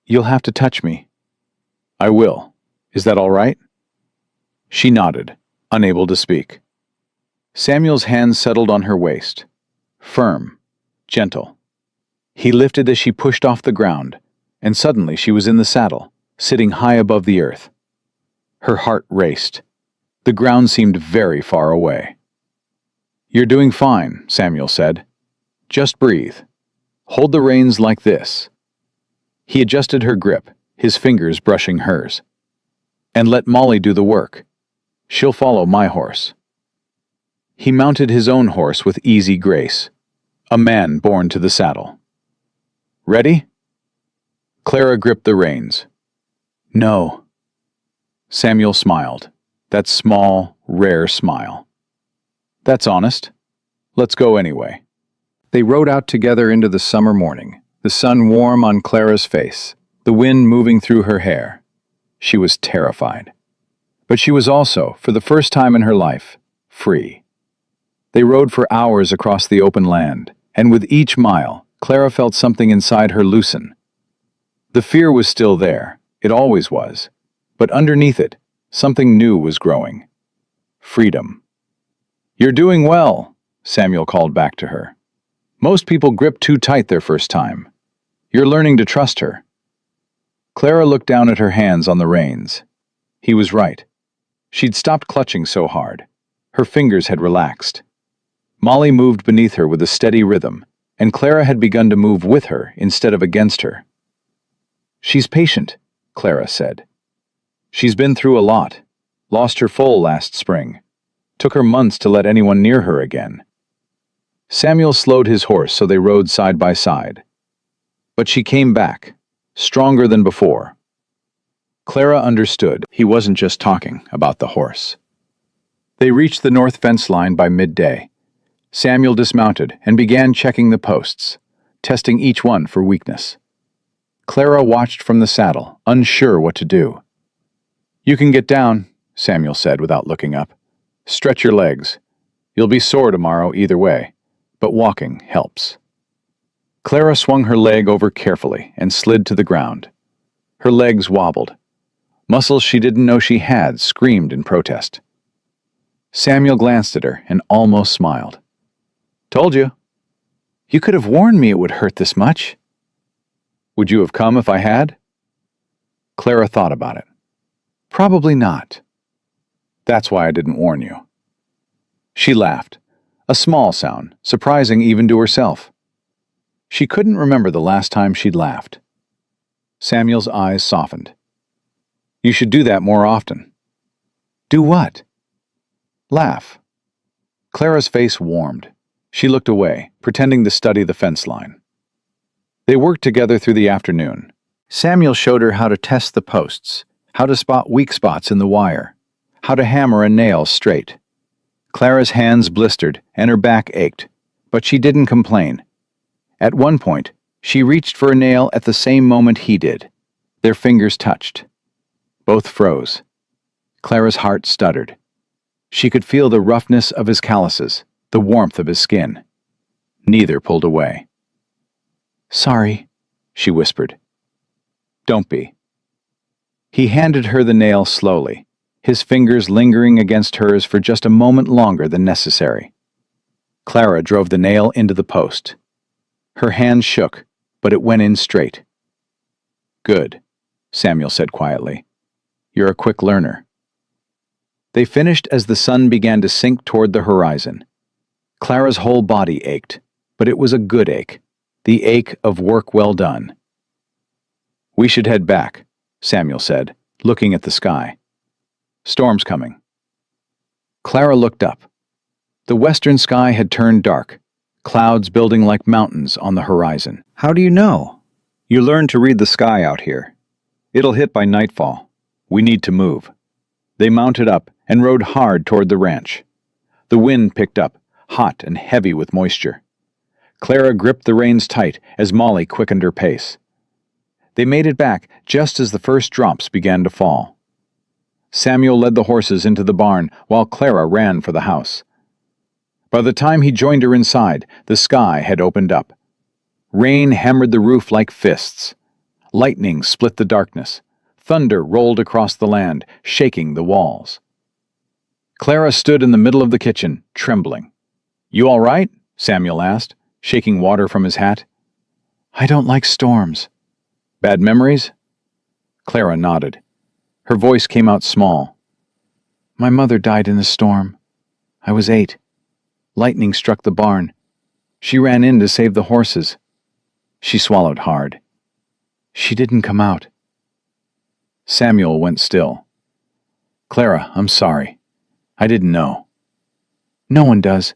"You'll have to touch me." "I will. Is that all right?" She nodded, unable to speak. Samuel's hands settled on her waist. Firm, gentle. He lifted as she pushed off the ground, and suddenly she was in the saddle, sitting high above the earth. Her heart raced. The ground seemed very far away. "You're doing fine," Samuel said. "Just breathe. Hold the reins like this." He adjusted her grip, his fingers brushing hers. "And let Molly do the work. She'll follow my horse." He mounted his own horse with easy grace, a man born to the saddle. "Ready?" Clara gripped the reins. "No." Samuel smiled, that small, rare smile. "That's honest. Let's go anyway." They rode out together into the summer morning, the sun warm on Clara's face, the wind moving through her hair. She was terrified. But she was also, for the first time in her life, free. They rode for hours across the open land, and with each mile, Clara felt something inside her loosen. The fear was still there, it always was, but underneath it, something new was growing. Freedom. "You're doing well," Samuel called back to her. "Most people grip too tight their first time. You're learning to trust her." Clara looked down at her hands on the reins. He was right. She'd stopped clutching so hard. Her fingers had relaxed. Molly moved beneath her with a steady rhythm, and Clara had begun to move with her instead of against her. "She's patient," Clara said. "She's been through a lot. Lost her foal last spring. Took her months to let anyone near her again." Samuel slowed his horse so they rode side by side. But she came back, stronger than before. Clara understood he wasn't just talking about the horse. They reached the north fence line by midday. Samuel dismounted and began checking the posts, testing each one for weakness. Clara watched from the saddle, unsure what to do. "You can get down," Samuel said without looking up. "Stretch your legs. You'll be sore tomorrow either way, but walking helps." Clara swung her leg over carefully and slid to the ground. Her legs wobbled. Muscles she didn't know she had screamed in protest. Samuel glanced at her and almost smiled. "Told you. You could have warned me it would hurt this much." "Would you have come if I had?" Clara thought about it. "Probably not." "That's why I didn't warn you." She laughed, a small sound, surprising even to herself. She couldn't remember the last time she'd laughed. Samuel's eyes softened. "You should do that more often." "Do what?" "Laugh." Clara's face warmed. She looked away, pretending to study the fence line. They worked together through the afternoon. Samuel showed her how to test the posts, how to spot weak spots in the wire, how to hammer a nail straight. Clara's hands blistered and her back ached, but she didn't complain. At one point, she reached for a nail at the same moment he did. Their fingers touched. Both froze. Clara's heart stuttered. She could feel the roughness of his calluses, the warmth of his skin. Neither pulled away. "Sorry," she whispered. "Don't be." He handed her the nail slowly, his fingers lingering against hers for just a moment longer than necessary. Clara drove the nail into the post. Her hand shook, but it went in straight. "Good," Samuel said quietly. "You're a quick learner." They finished as the sun began to sink toward the horizon. Clara's whole body ached, but it was a good ache, the ache of work well done. "We should head back," Samuel said, looking at the sky. "Storm's coming." Clara looked up. The western sky had turned dark, clouds building like mountains on the horizon. "How do you know?" "You learn to read the sky out here. It'll hit by nightfall. We need to move." They mounted up and rode hard toward the ranch. The wind picked up, hot and heavy with moisture. Clara gripped the reins tight as Molly quickened her pace. They made it back just as the first drops began to fall. Samuel led the horses into the barn while Clara ran for the house. By the time he joined her inside, the sky had opened up. Rain hammered the roof like fists. Lightning split the darkness. Thunder rolled across the land, shaking the walls. Clara stood in the middle of the kitchen, trembling. "You all right?" Samuel asked, shaking water from his hat. "I don't like storms." "Bad memories?" Clara nodded. Her voice came out small. "My mother died in the storm. I was 8. Lightning struck the barn. She ran in to save the horses." She swallowed hard. "She didn't come out." Samuel went still. "Clara, I'm sorry. I didn't know." "No one does.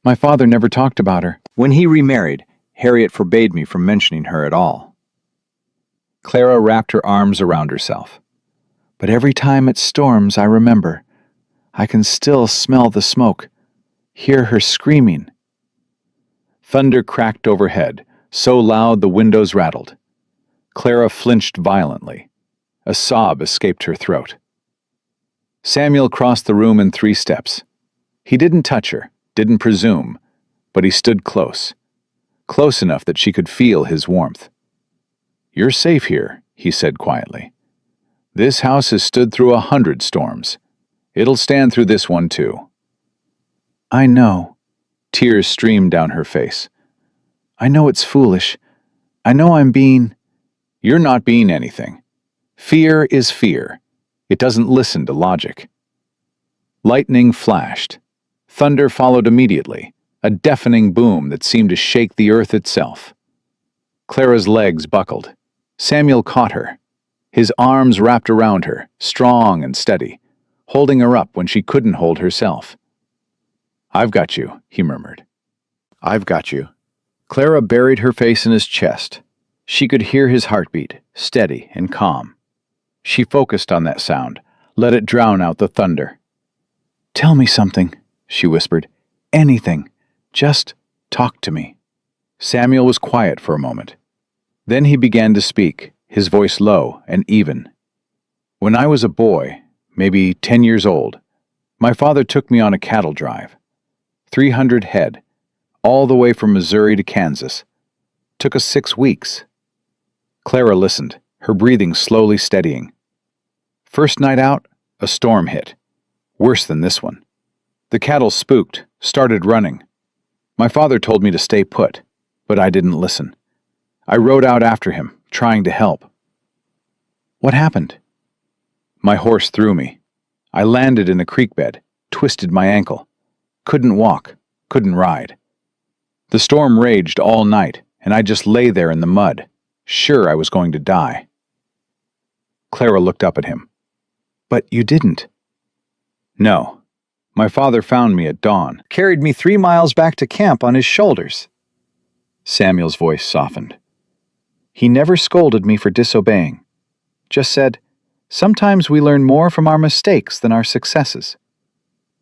My father never talked about her. When he remarried, Harriet forbade me from mentioning her at all." Clara wrapped her arms around herself. "But every time it storms, I remember. I can still smell the smoke, hear her screaming." Thunder cracked overhead, so loud the windows rattled. Clara flinched violently. A sob escaped her throat. Samuel crossed the room in 3 steps. He didn't touch her, didn't presume, but he stood close enough that she could feel his warmth. "You're safe here," he said quietly. "This house has stood through 100 storms. It'll stand through this one too." "I know." Tears streamed down her face. "I know it's foolish. I know I'm being—" "You're not being anything. Fear is fear. It doesn't listen to logic. Lightning flashed. Thunder followed immediately, a deafening boom that seemed to shake the earth itself. Clara's legs buckled. Samuel caught her. His arms wrapped around her, strong and steady, holding her up when she couldn't hold herself. "I've got you," he murmured. "I've got you." Clara buried her face in his chest. She could hear his heartbeat, steady and calm. She focused on that sound, let it drown out the thunder. "Tell me something," she whispered. "Anything. Just talk to me." Samuel was quiet for a moment. Then he began to speak, his voice low and even. "When I was a boy, maybe 10 years old, my father took me on a cattle drive. 300 head, all the way from Missouri to Kansas. Took us 6 weeks. Clara listened, her breathing slowly steadying. First night out, a storm hit. Worse than this one. The cattle spooked, started running. My father told me to stay put, but I didn't listen. I rode out after him, trying to help. What happened? My horse threw me. I landed in a creek bed, twisted my ankle. Couldn't walk, couldn't ride. The storm raged all night, and I just lay there in the mud, sure I was going to die. Clara looked up at him. But you didn't. No. My father found me at dawn, carried me 3 miles back to camp on his shoulders. Samuel's voice softened. He never scolded me for disobeying. Just said, sometimes we learn more from our mistakes than our successes.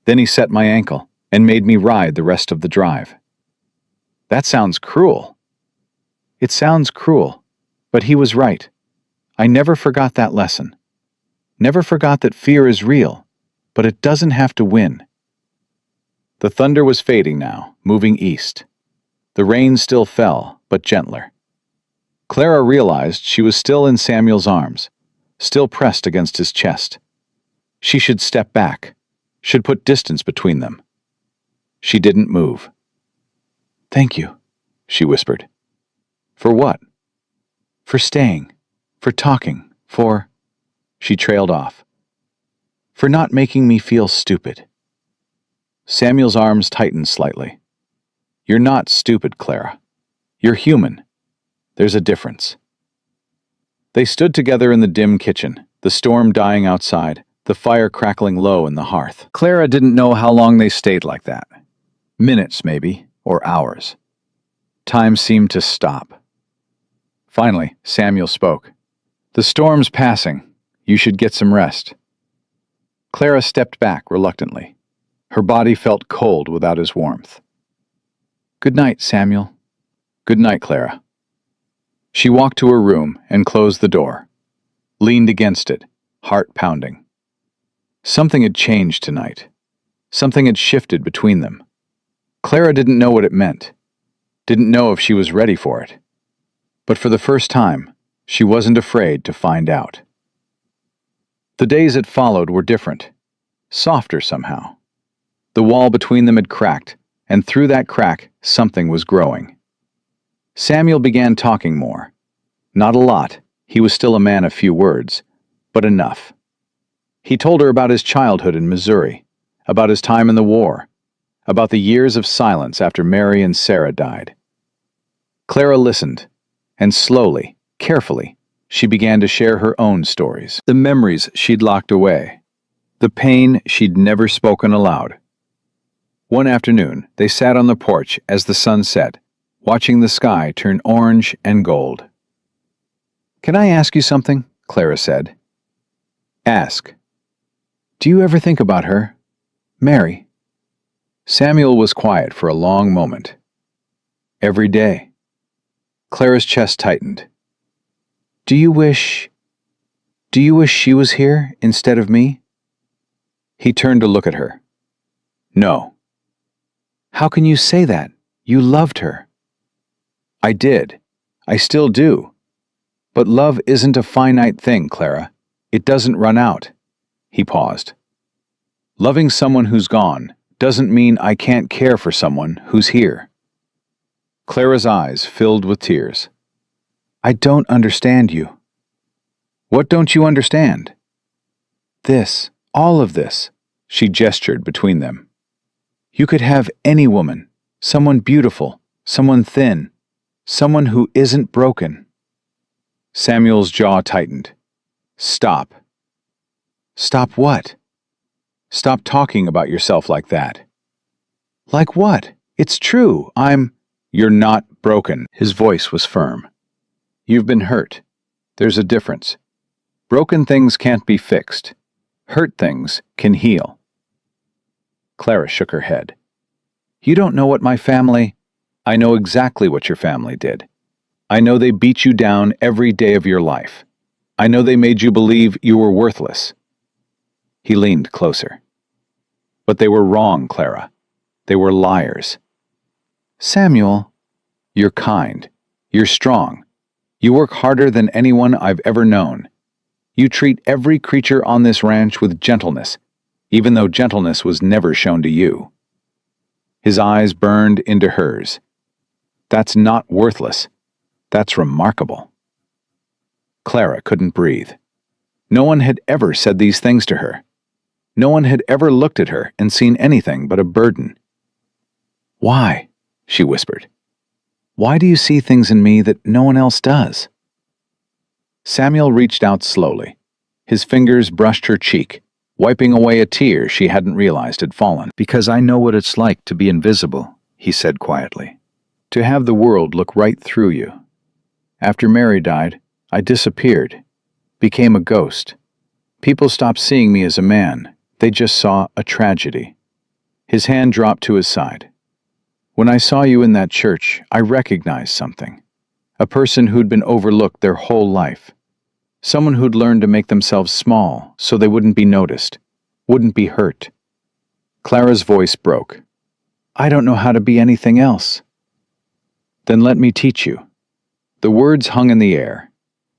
Then he set my ankle and made me ride the rest of the drive. That sounds cruel. It sounds cruel, but he was right. I never forgot that lesson. Never forgot that fear is real, but it doesn't have to win. The thunder was fading now, moving east. The rain still fell, but gentler. Clara realized she was still in Samuel's arms, still pressed against his chest. She should step back, should put distance between them. She didn't move. "Thank you," she whispered. "For what?" "For staying, for talking, for—" She trailed off. "For not making me feel stupid." Samuel's arms tightened slightly. "You're not stupid, Clara. You're human. There's a difference." They stood together in the dim kitchen, the storm dying outside, the fire crackling low in the hearth. Clara didn't know how long they stayed like that. Minutes, maybe, or hours. Time seemed to stop. Finally, Samuel spoke. "The storm's passing. You should get some rest." Clara stepped back reluctantly. Her body felt cold without his warmth. "Good night, Samuel." "Good night, Clara." She walked to her room and closed the door, leaned against it, heart pounding. Something had changed tonight. Something had shifted between them. Clara didn't know what it meant, didn't know if she was ready for it. But for the first time, she wasn't afraid to find out. The days that followed were different, softer somehow. The wall between them had cracked, and through that crack, something was growing. Samuel began talking more. Not a lot, he was still a man of few words, but enough. He told her about his childhood in Missouri, about his time in the war, about the years of silence after Mary and Sarah died. Clara listened, and slowly, carefully, she began to share her own stories, the memories she'd locked away, the pain she'd never spoken aloud. One afternoon, they sat on the porch as the sun set, watching the sky turn orange and gold. "Can I ask you something?" Clara said. "Ask." "Do you ever think about her? Mary?" Samuel was quiet for a long moment. "Every day." Clara's chest tightened. Do you wish she was here instead of me?" He turned to look at her. "No." "How can you say that? You loved her." "I did. I still do. But love isn't a finite thing, Clara. It doesn't run out." He paused. "Loving someone who's gone doesn't mean I can't care for someone who's here." Clara's eyes filled with tears. "I don't understand you." "What don't you understand?" This, all of this, she gestured between them. You could have any woman, someone beautiful, someone thin, someone who isn't broken. Samuel's jaw tightened. Stop. Stop what? Stop talking about yourself like that. Like what? It's true. You're not broken. His voice was firm. You've been hurt. There's a difference. Broken things can't be fixed. Hurt things can heal. Clara shook her head. You don't know what my family... I know exactly what your family did. I know they beat you down every day of your life. I know they made you believe you were worthless. He leaned closer. But they were wrong, Clara. They were liars. Samuel, you're kind. You're strong. You work harder than anyone I've ever known. You treat every creature on this ranch with gentleness, even though gentleness was never shown to you. His eyes burned into hers. That's not worthless. That's remarkable. Clara couldn't breathe. No one had ever said these things to her. No one had ever looked at her and seen anything but a burden. Why? She whispered. Why do you see things in me that no one else does? Samuel reached out slowly. His fingers brushed her cheek, wiping away a tear she hadn't realized had fallen. Because I know what it's like to be invisible, he said quietly. To have the world look right through you. After Mary died, I disappeared, became a ghost. People stopped seeing me as a man. They just saw a tragedy. His hand dropped to his side. When I saw you in that church, I recognized something. A person who'd been overlooked their whole life. Someone who'd learned to make themselves small so they wouldn't be noticed, wouldn't be hurt. Clara's voice broke. I don't know how to be anything else. Then let me teach you. The words hung in the air.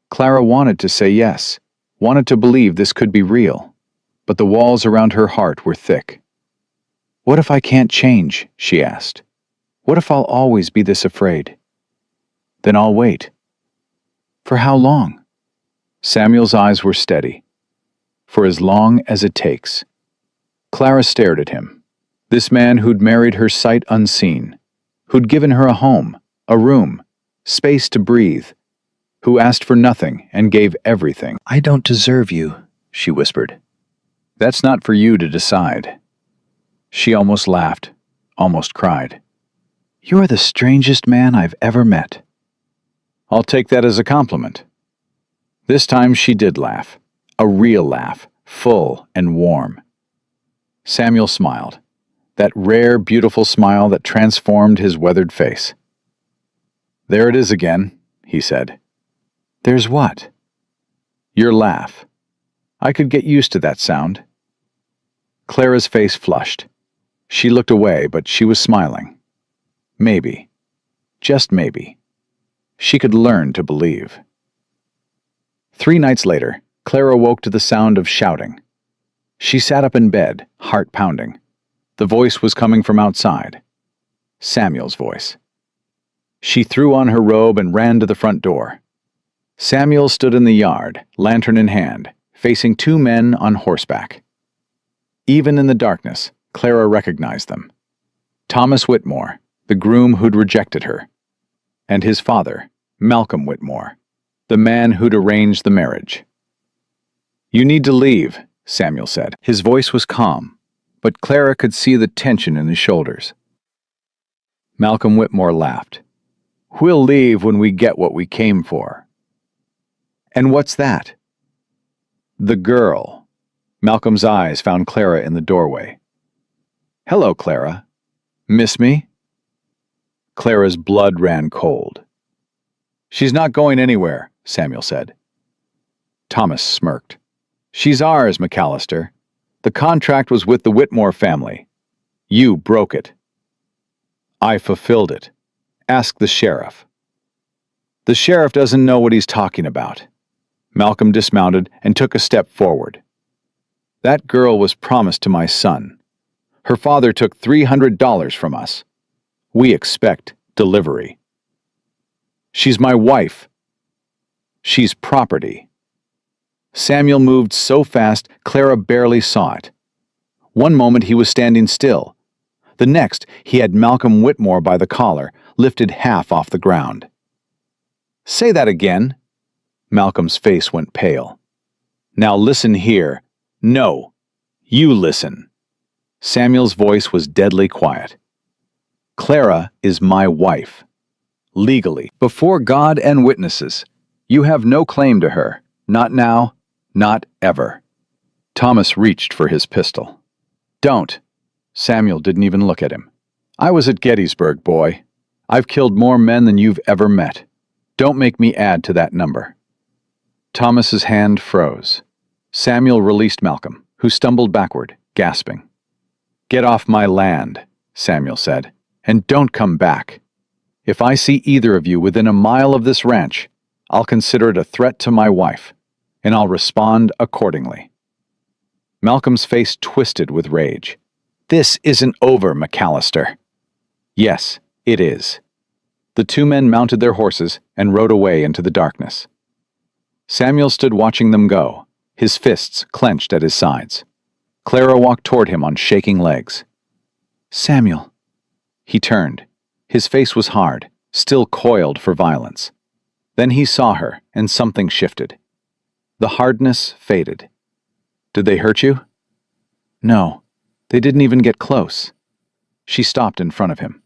Clara wanted to say yes, wanted to believe this could be real, but the walls around her heart were thick. What if I can't change? She asked. What if I'll always be this afraid? Then I'll wait. For how long? Samuel's eyes were steady. For as long as it takes. Clara stared at him. This man who'd married her sight unseen, who'd given her a home, a room, space to breathe, who asked for nothing and gave everything. I don't deserve you, she whispered. That's not for you to decide. She almost laughed, almost cried. You're the strangest man I've ever met. I'll take that as a compliment. This time she did laugh, a real laugh, full and warm. Samuel smiled, that rare, beautiful smile that transformed his weathered face. There it is again, he said. There's what? Your laugh. I could get used to that sound. Clara's face flushed. She looked away, but she was smiling. Maybe, just maybe, she could learn to believe. 3 nights later, Clara woke to the sound of shouting. She sat up in bed, heart pounding. The voice was coming from outside. Samuel's voice. She threw on her robe and ran to the front door. Samuel stood in the yard, lantern in hand, facing 2 men on horseback. Even in the darkness, Clara recognized them. Thomas Whitmore, the groom who'd rejected her, and his father, Malcolm Whitmore, the man who'd arranged the marriage. You need to leave, Samuel said. His voice was calm, but Clara could see the tension in his shoulders. Malcolm Whitmore laughed. We'll leave when we get what we came for. And what's that? The girl. Malcolm's eyes found Clara in the doorway. Hello, Clara. Miss me? Clara's blood ran cold. She's not going anywhere, Samuel said. Thomas smirked. She's ours, McAllister. The contract was with the Whitmore family. You broke it. I fulfilled it. Ask the sheriff. The sheriff doesn't know what he's talking about. Malcolm dismounted and took a step forward. That girl was promised to my son. Her father took $300 from us. We expect delivery. She's my wife. She's property. Samuel moved so fast Clara barely saw it. One moment he was standing still. The next, he had Malcolm Whitmore by the collar, lifted half off the ground. "Say that again." Malcolm's face went pale. "Now listen here." "No, you listen." Samuel's voice was deadly quiet. "Clara is my wife. Legally, before God and witnesses, you have no claim to her. Not now, not ever." Thomas reached for his pistol. "Don't." Samuel didn't even look at him. "I was at Gettysburg, boy. I've killed more men than you've ever met. Don't make me add to that number." Thomas's hand froze. Samuel released Malcolm, who stumbled backward, gasping. "Get off my land," Samuel said, "and don't come back. If I see either of you within a mile of this ranch, I'll consider it a threat to my wife, and I'll respond accordingly." Malcolm's face twisted with rage. "This isn't over, McAllister." "Yes, it is." The two men mounted their horses and rode away into the darkness. Samuel stood watching them go, his fists clenched at his sides. Clara walked toward him on shaking legs. "Samuel." He turned. His face was hard, still coiled for violence. Then he saw her, and something shifted. The hardness faded. "Did they hurt you?" "No, they didn't even get close." She stopped in front of him.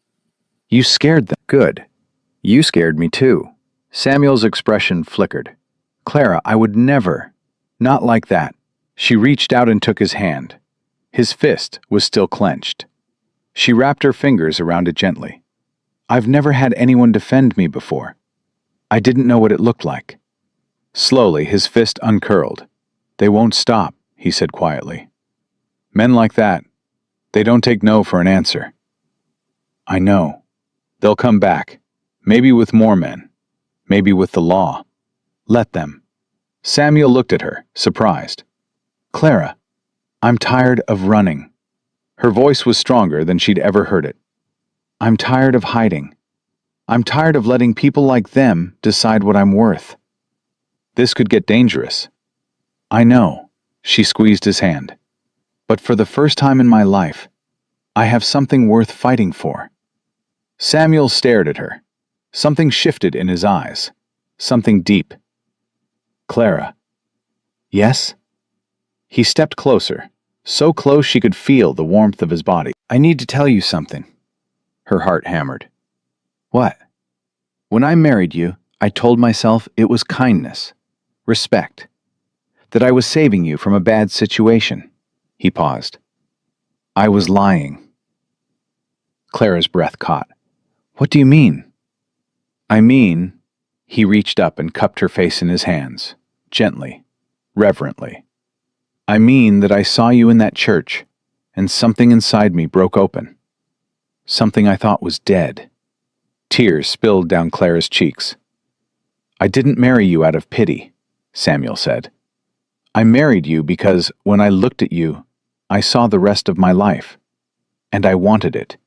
"You scared them." "Good. You scared me too." Samuel's expression flickered. "Clara, I would never." "Not like that." She reached out and took his hand. His fist was still clenched. She wrapped her fingers around it gently. "I've never had anyone defend me before. I didn't know what it looked like." Slowly, his fist uncurled. "They won't stop," he said quietly. "Men like that, they don't take no for an answer." "I know. They'll come back, maybe with more men, maybe with the law. Let them." Samuel looked at her, surprised. "Clara, I'm tired of running." Her voice was stronger than she'd ever heard it. "I'm tired of hiding. I'm tired of letting people like them decide what I'm worth." This could get dangerous. "I know," she squeezed his hand. "But for the first time in my life, I have something worth fighting for." Samuel stared at her. Something shifted in his eyes. Something deep. "Clara." "Yes?" He stepped closer, so close she could feel the warmth of his body. "I need to tell you something." Her heart hammered. "What?" "When I married you, I told myself it was kindness, respect, that I was saving you from a bad situation." He paused. "I was lying." Clara's breath caught. "What do you mean?" "I mean," he reached up and cupped her face in his hands, gently, reverently. "I mean that I saw you in that church, and something inside me broke open. Something I thought was dead." Tears spilled down Clara's cheeks. "I didn't marry you out of pity," Samuel said. "I married you because when I looked at you, I saw the rest of my life. And I wanted it.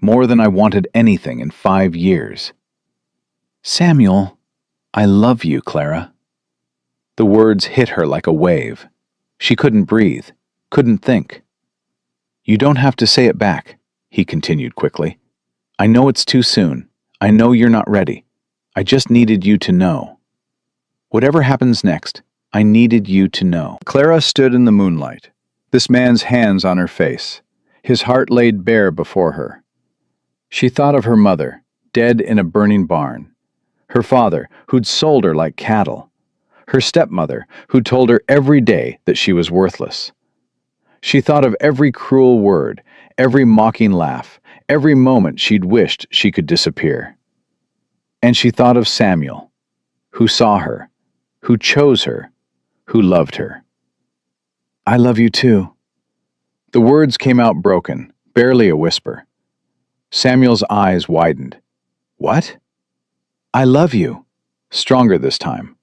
More than I wanted anything in 5 years." "Samuel, I love you, Clara." The words hit her like a wave. She couldn't breathe, couldn't think. "You don't have to say it back," he continued quickly. "I know it's too soon. I know you're not ready. I just needed you to know. Whatever happens next, I needed you to know." Clara stood in the moonlight, this man's hands on her face, his heart laid bare before her. She thought of her mother, dead in a burning barn, her father, who'd sold her like cattle, her stepmother, who told her every day that she was worthless. She thought of every cruel word, every mocking laugh, every moment she'd wished she could disappear. And she thought of Samuel, who saw her, who chose her, who loved her. "I love you too." The words came out broken, barely a whisper. Samuel's eyes widened. "What?" "I love you." Stronger this time.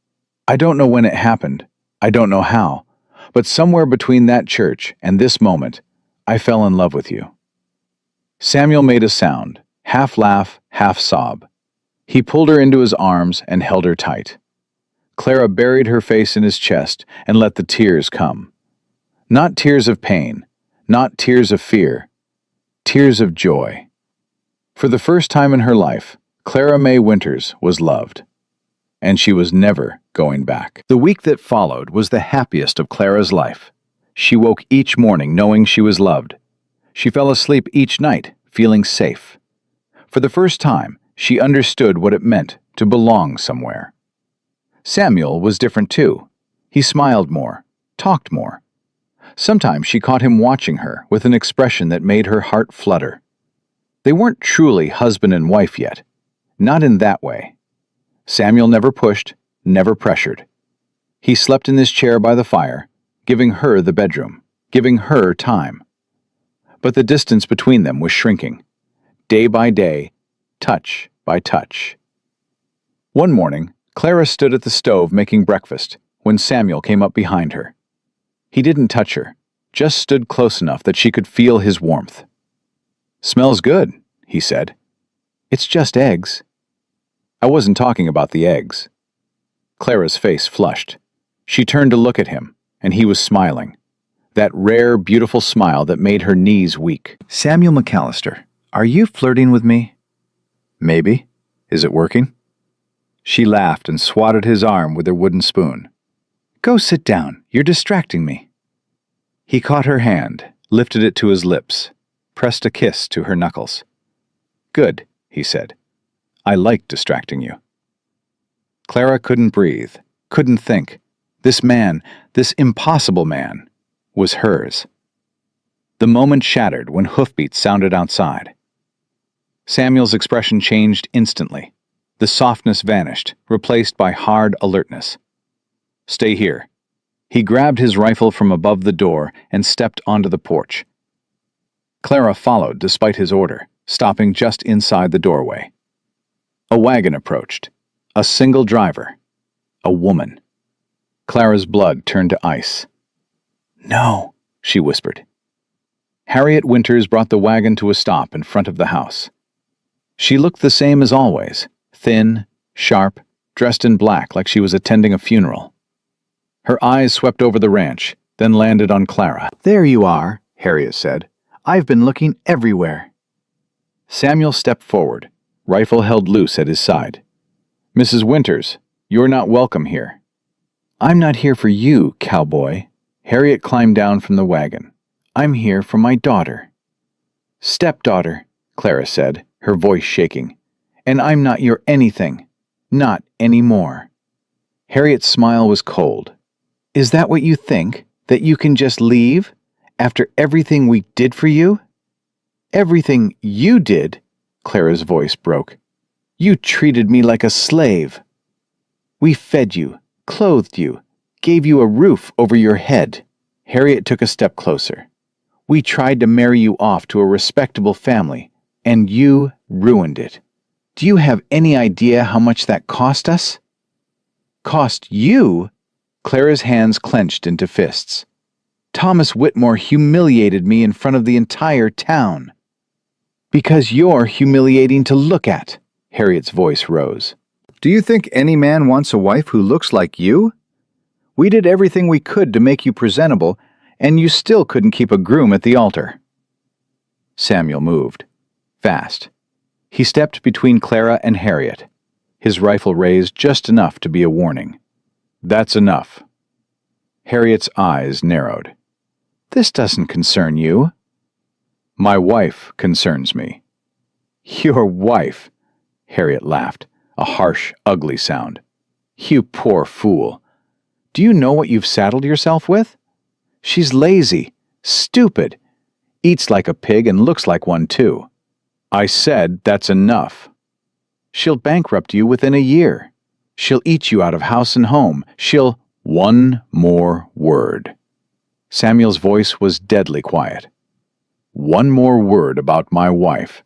"I don't know when it happened. I don't know how. But somewhere between that church and this moment, I fell in love with you." Samuel made a sound, half laugh, half sob. He pulled her into his arms and held her tight. Clara buried her face in his chest and let the tears come. Not tears of pain, not tears of fear, tears of joy. For the first time in her life, Clara May Winters was loved. And she was never going back. The week that followed was the happiest of Clara's life. She woke each morning knowing she was loved. She fell asleep each night feeling safe. For the first time, she understood what it meant to belong somewhere. Samuel was different too. He smiled more, talked more. Sometimes she caught him watching her with an expression that made her heart flutter. They weren't truly husband and wife yet. Not in that way. Samuel never pushed, never pressured. He slept in his chair by the fire, giving her the bedroom, giving her time. But the distance between them was shrinking. Day by day, touch by touch. One morning, Clara stood at the stove making breakfast when Samuel came up behind her. He didn't touch her, just stood close enough that she could feel his warmth. "Smells good," he said. "It's just eggs." "I wasn't talking about the eggs." Clara's face flushed. She turned to look at him, and he was smiling. That rare, beautiful smile that made her knees weak. "Samuel McAllister, are you flirting with me?" "Maybe. Is it working?" She laughed and swatted his arm with her wooden spoon. "Go sit down. You're distracting me." He caught her hand, lifted it to his lips, pressed a kiss to her knuckles. "Good," he said. "I like distracting you." Clara couldn't breathe, couldn't think. This man, this impossible man, was hers. The moment shattered when hoofbeats sounded outside. Samuel's expression changed instantly. The softness vanished, replaced by hard alertness. "Stay here." He grabbed his rifle from above the door and stepped onto the porch. Clara followed despite his order, stopping just inside the doorway. A wagon approached. A single driver. A woman. Clara's blood turned to ice. "No," she whispered. Harriet Winters brought the wagon to a stop in front of the house. She looked the same as always, thin, sharp, dressed in black like she was attending a funeral. Her eyes swept over the ranch, then landed on Clara. "There you are," Harriet said. "I've been looking everywhere." Samuel stepped forward, rifle held loose at his side. "Mrs. Winters, you're not welcome here." "I'm not here for you, cowboy." Harriet climbed down from the wagon. "I'm here for my daughter." "Stepdaughter," Clara said, her voice shaking. "And I'm not your anything. Not anymore." Harriet's smile was cold. "Is that what you think? That you can just leave? After everything we did for you?" "Everything you did?" Clara's voice broke. "You treated me like a slave. We fed you, clothed you, gave you a roof over your head." Harriet took a step closer. "We tried to marry you off to a respectable family, and you ruined it. Do you have any idea how much that cost us?" "Cost you?" Clara's hands clenched into fists. "Thomas Whitmore humiliated me in front of the entire town." "Because you're humiliating to look at," Harriet's voice rose. "Do you think any man wants a wife who looks like you? We did everything we could to make you presentable, and you still couldn't keep a groom at the altar." Samuel moved. Fast. He stepped between Clara and Harriet, his rifle raised just enough to be a warning. "That's enough." Harriet's eyes narrowed. "This doesn't concern you." "My wife concerns me." "Your wife?" Harriet laughed, a harsh, ugly sound. "You poor fool. Do you know what you've saddled yourself with? She's lazy, stupid, eats like a pig and looks like one too." "I said that's enough." "She'll bankrupt you within a year. She'll eat you out of house and home. She'll—" "One more word." Samuel's voice was deadly quiet. "One more word about my wife,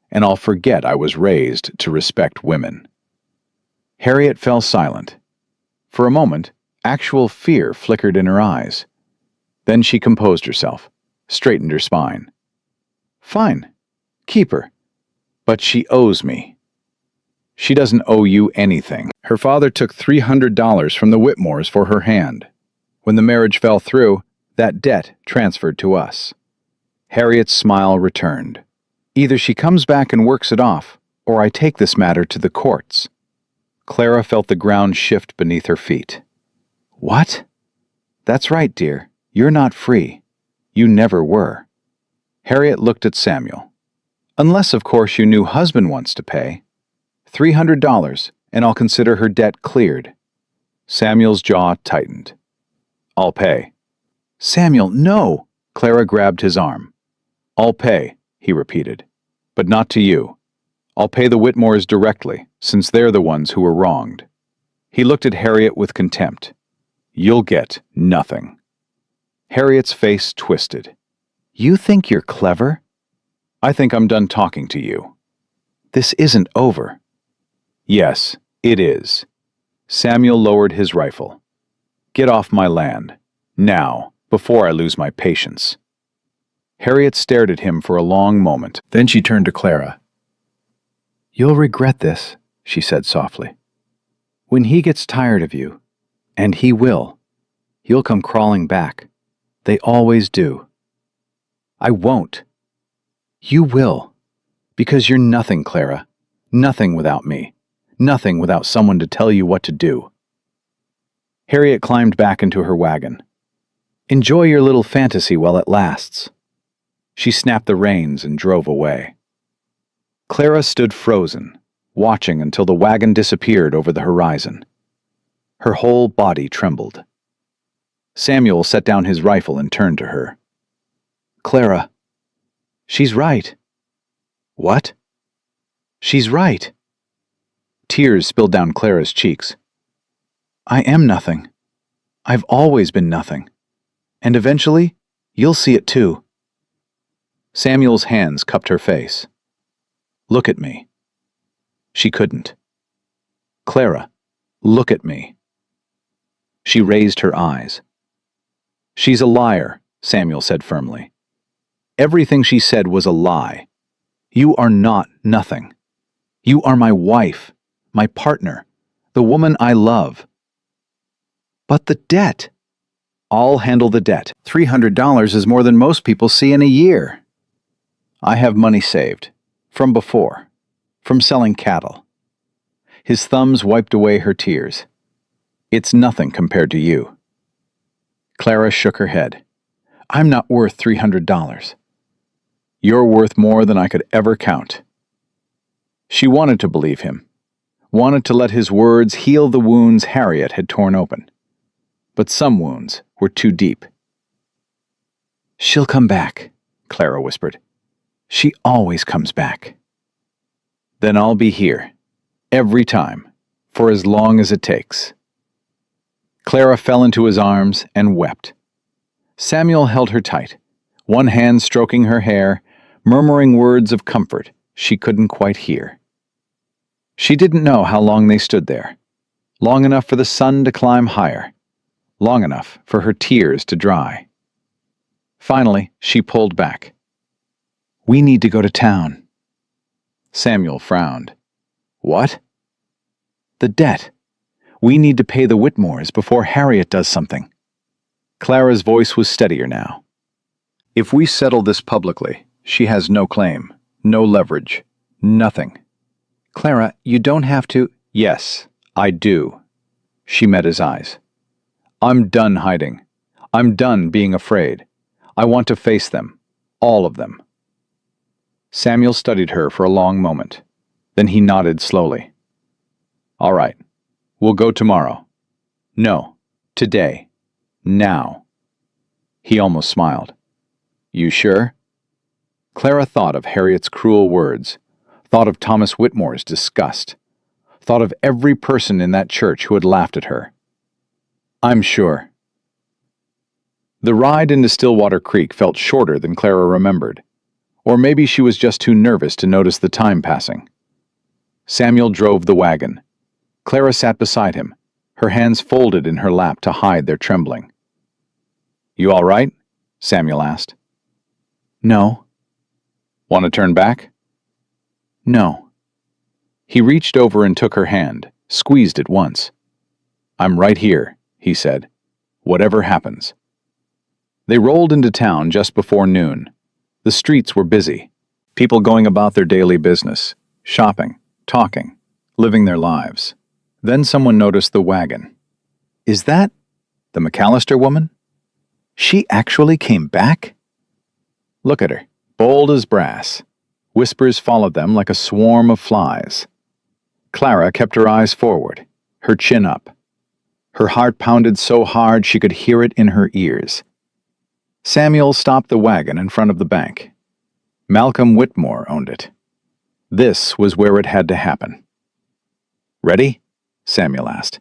and I'll forget I was raised to respect women." Harriet fell silent. For a moment, actual fear flickered in her eyes. Then she composed herself, straightened her spine. "Fine. Keep her. But she owes me." She doesn't owe you anything. Her father took $300 from the Whitmores for her hand. When the marriage fell through, that debt transferred to us. Harriet's smile returned. Either she comes back and works it off, or I take this matter to the courts. Clara felt the ground shift beneath her feet. What? That's right, dear. You're not free. You never were. Harriet looked at Samuel. Unless, of course, your new husband wants to pay. $300, and I'll consider her debt cleared. Samuel's jaw tightened. I'll pay. Samuel, no! Clara grabbed his arm. I'll pay, he repeated. But not to you. I'll pay the Whitmores directly, since they're the ones who were wronged. He looked at Harriet with contempt. You'll get nothing. Harriet's face twisted. You think you're clever? I think I'm done talking to you. This isn't over. Yes, it is. Samuel lowered his rifle. Get off my land. Now, before I lose my patience. Harriet stared at him for a long moment. Then she turned to Clara. You'll regret this, she said softly. When he gets tired of you, and he will, he'll come crawling back. They always do. I won't. You will. Because you're nothing, Clara. Nothing without me. Nothing without someone to tell you what to do. Harriet climbed back into her wagon. Enjoy your little fantasy while it lasts. She snapped the reins and drove away. Clara stood frozen, watching until the wagon disappeared over the horizon. Her whole body trembled. Samuel set down his rifle and turned to her. Clara, she's right. What? She's right. Tears spilled down Clara's cheeks. I am nothing. I've always been nothing. And eventually, you'll see it too. Samuel's hands cupped her face. Look at me. She couldn't. Clara, look at me. She raised her eyes. She's a liar, Samuel said firmly. Everything she said was a lie. You are not nothing. You are my wife, my partner, the woman I love. But the debt. I'll handle the debt. $300 is more than most people see in a year. I have money saved. From before. From selling cattle. His thumbs wiped away her tears. It's nothing compared to you. Clara shook her head. I'm not worth $300. You're worth more than I could ever count. She wanted to believe him. Wanted to let his words heal the wounds Harriet had torn open. But some wounds were too deep. She'll come back, Clara whispered. She always comes back. Then I'll be here, every time, for as long as it takes. Clara fell into his arms and wept. Samuel held her tight, one hand stroking her hair, murmuring words of comfort she couldn't quite hear. She didn't know how long they stood there, long enough for the sun to climb higher, long enough for her tears to dry. Finally, she pulled back. We need to go to town. Samuel frowned. What? The debt. We need to pay the Whitmores before Harriet does something. Clara's voice was steadier now. If we settle this publicly, she has no claim, no leverage, nothing. Clara, you don't have to— Yes, I do. She met his eyes. I'm done hiding. I'm done being afraid. I want to face them, all of them. Samuel studied her for a long moment. Then he nodded slowly. All right, we'll go tomorrow. No, today. Now. He almost smiled. You sure? Clara thought of Harriet's cruel words, thought of Thomas Whitmore's disgust, thought of every person in that church who had laughed at her. I'm sure. The ride into Stillwater Creek felt shorter than Clara remembered. Or maybe she was just too nervous to notice the time passing. Samuel drove the wagon. Clara sat beside him, her hands folded in her lap to hide their trembling. You all right? Samuel asked. No. Want to turn back? No. He reached over and took her hand, squeezed it once. "I'm right here," he said. "Whatever happens." They rolled into town just before noon. The streets were busy. People going about their daily business, shopping, talking, living their lives. Then someone noticed the wagon. "Is that the McAllister woman? She actually came back?" "Look at her, bold as brass." Whispers followed them like a swarm of flies. Clara kept her eyes forward, her chin up. Her heart pounded so hard she could hear it in her ears. Samuel stopped the wagon in front of the bank. Malcolm Whitmore owned it. This was where it had to happen. "Ready?" Samuel asked.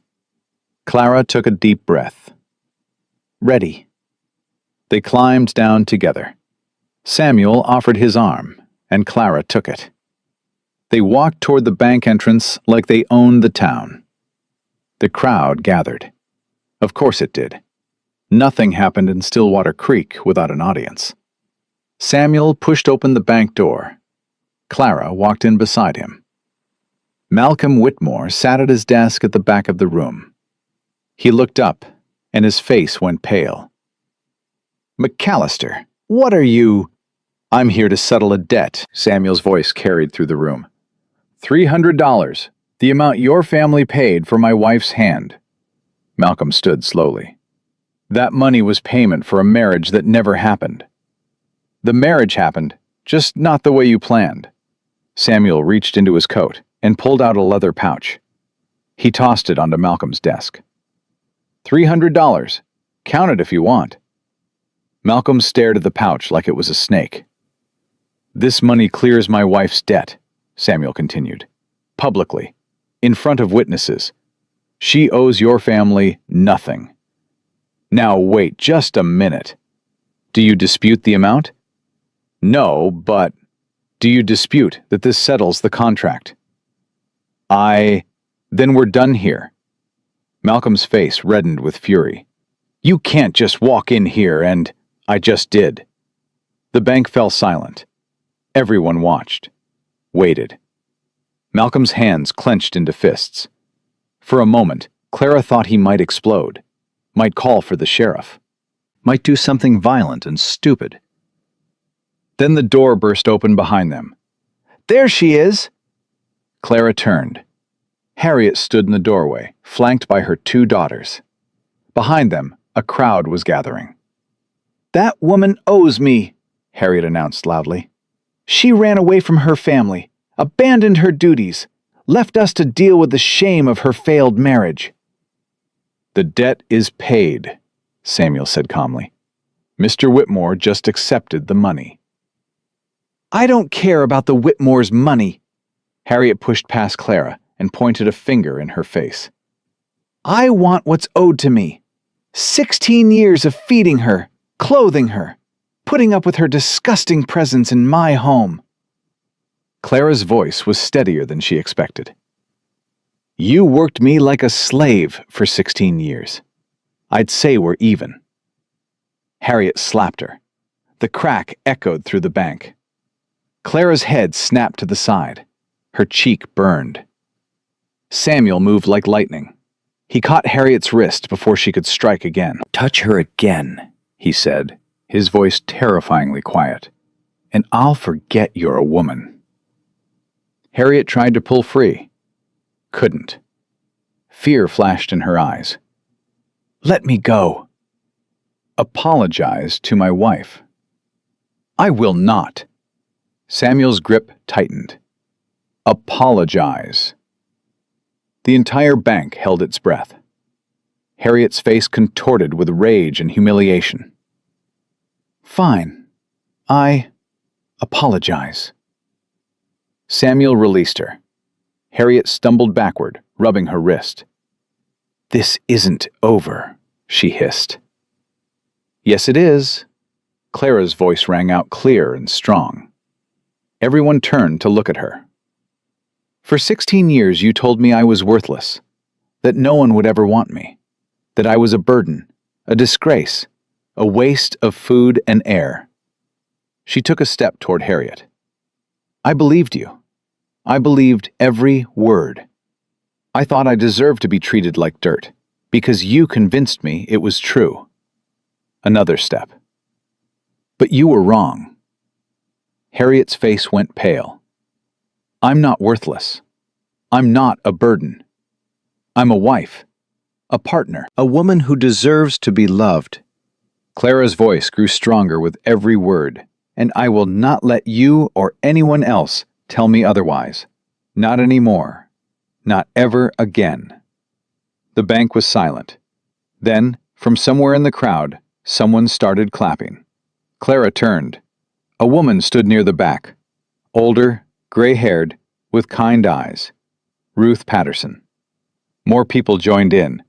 Clara took a deep breath. "Ready." They climbed down together. Samuel offered his arm, and Clara took it. They walked toward the bank entrance like they owned the town. The crowd gathered. Of course it did. Nothing happened in Stillwater Creek without an audience. Samuel pushed open the bank door. Clara walked in beside him. Malcolm Whitmore sat at his desk at the back of the room. He looked up, and his face went pale. "McAllister, what are you—" "I'm here to settle a debt," Samuel's voice carried through the room. $300, the amount your family paid for my wife's hand." Malcolm stood slowly. "That money was payment for a marriage that never happened." "The marriage happened, just not the way you planned." Samuel reached into his coat and pulled out a leather pouch. He tossed it onto Malcolm's desk. $300. Count it if you want." Malcolm stared at the pouch like it was a snake. "This money clears my wife's debt," Samuel continued. "Publicly, in front of witnesses. She owes your family nothing." "Now wait just a minute. Do you dispute the amount?" "No, but do you dispute that this settles the contract?" Then we're done here." Malcolm's face reddened with fury. "You can't just walk in here and—" "I just did." The bank fell silent. Everyone watched, waited. Malcolm's hands clenched into fists. For a moment, Clara thought he might explode, might call for the sheriff, might do something violent and stupid. Then the door burst open behind them. "There she is!" Clara turned. Harriet stood in the doorway, flanked by her 2 daughters. Behind them, a crowd was gathering. "That woman owes me," Harriet announced loudly. "She ran away from her family, abandoned her duties, left us to deal with the shame of her failed marriage." "The debt is paid," Samuel said calmly. "Mr. Whitmore just accepted the money." "I don't care about the Whitmore's money." Harriet pushed past Clara and pointed a finger in her face. "I want what's owed to me. 16 years of feeding her, clothing her, putting up with her disgusting presence in my home." Clara's voice was steadier than she expected. "You worked me like a slave for 16 years. I'd say we're even." Harriet slapped her. The crack echoed through the bank. Clara's head snapped to the side. Her cheek burned. Samuel moved like lightning. He caught Harriet's wrist before she could strike again. "Touch her again," he said, his voice terrifyingly quiet, "and I'll forget you're a woman." Harriet tried to pull free. Couldn't. Fear flashed in her eyes. "Let me go." "Apologize to my wife." "I will not." Samuel's grip tightened. "Apologize." The entire bank held its breath. Harriet's face contorted with rage and humiliation. "Fine. I apologize." Samuel released her. Harriet stumbled backward, rubbing her wrist. "This isn't over," she hissed. "Yes, it is." Clara's voice rang out clear and strong. Everyone turned to look at her. "For 16 years you told me I was worthless, that no one would ever want me, that I was a burden, a disgrace, a waste of food and air." She took a step toward Harriet. "I believed you. I believed every word. I thought I deserved to be treated like dirt, because you convinced me it was true. Another step. But you were wrong. Harriet's face went pale. I'm not worthless. I'm not a burden. I'm a wife, a partner, a woman who deserves to be loved. Clara's voice grew stronger with every word, and I will not let you or anyone else tell me otherwise. Not anymore. Not ever again. The bank was silent. Then, from somewhere in the crowd, someone started clapping. Clara turned. A woman stood near the back, older, gray-haired, with kind eyes. Ruth Patterson. More people joined in.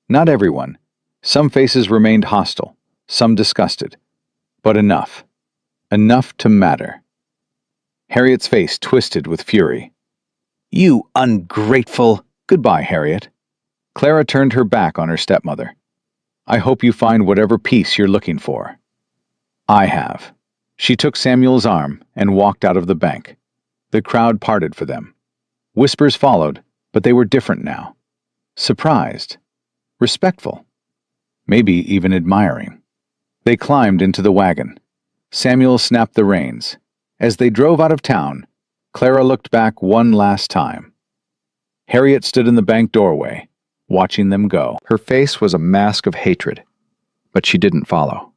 Not everyone. Some faces remained hostile, some disgusted. But enough. Enough to matter. Harriet's face twisted with fury. You ungrateful! Goodbye, Harriet. Clara turned her back on her stepmother. I hope you find whatever peace you're looking for. I have. She took Samuel's arm and walked out of the bank. The crowd parted for them. Whispers followed, but they were different now. Surprised. Respectful. Maybe even admiring. They climbed into the wagon. Samuel snapped the reins. As they drove out of town, Clara looked back one last time. Harriet stood in the bank doorway, watching them go. Her face was a mask of hatred, but she didn't follow.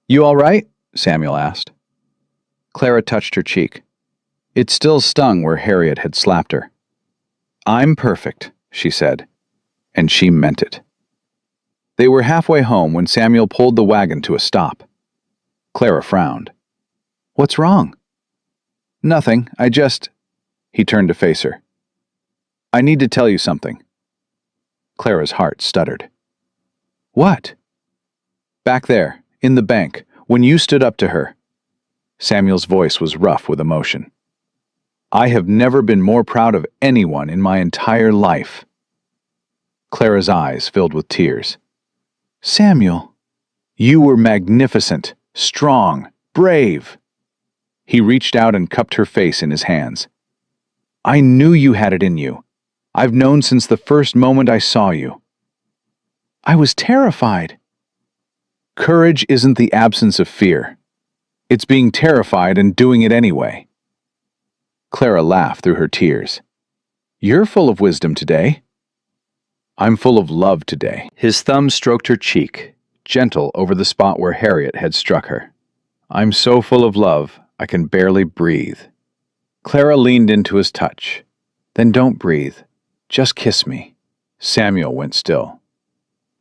You all right? Samuel asked. Clara touched her cheek. It still stung where Harriet had slapped her. I'm perfect, she said, and she meant it. They were halfway home when Samuel pulled the wagon to a stop. Clara frowned. What's wrong? Nothing, He turned to face her. I need to tell you something. Clara's heart stuttered. What? Back there, in the bank, when you stood up to her. Samuel's voice was rough with emotion. I have never been more proud of anyone in my entire life. Clara's eyes filled with tears. Samuel, you were magnificent, strong, brave. He reached out and cupped her face in his hands. I knew you had it in you. I've known since the first moment I saw you. I was terrified. Courage isn't the absence of fear. It's being terrified and doing it anyway. Clara laughed through her tears. You're full of wisdom today. I'm full of love today. His thumb stroked her cheek, gentle over the spot where Harriet had struck her. I'm so full of love, I can barely breathe. Clara leaned into his touch. Then don't breathe. Just kiss me. Samuel went still.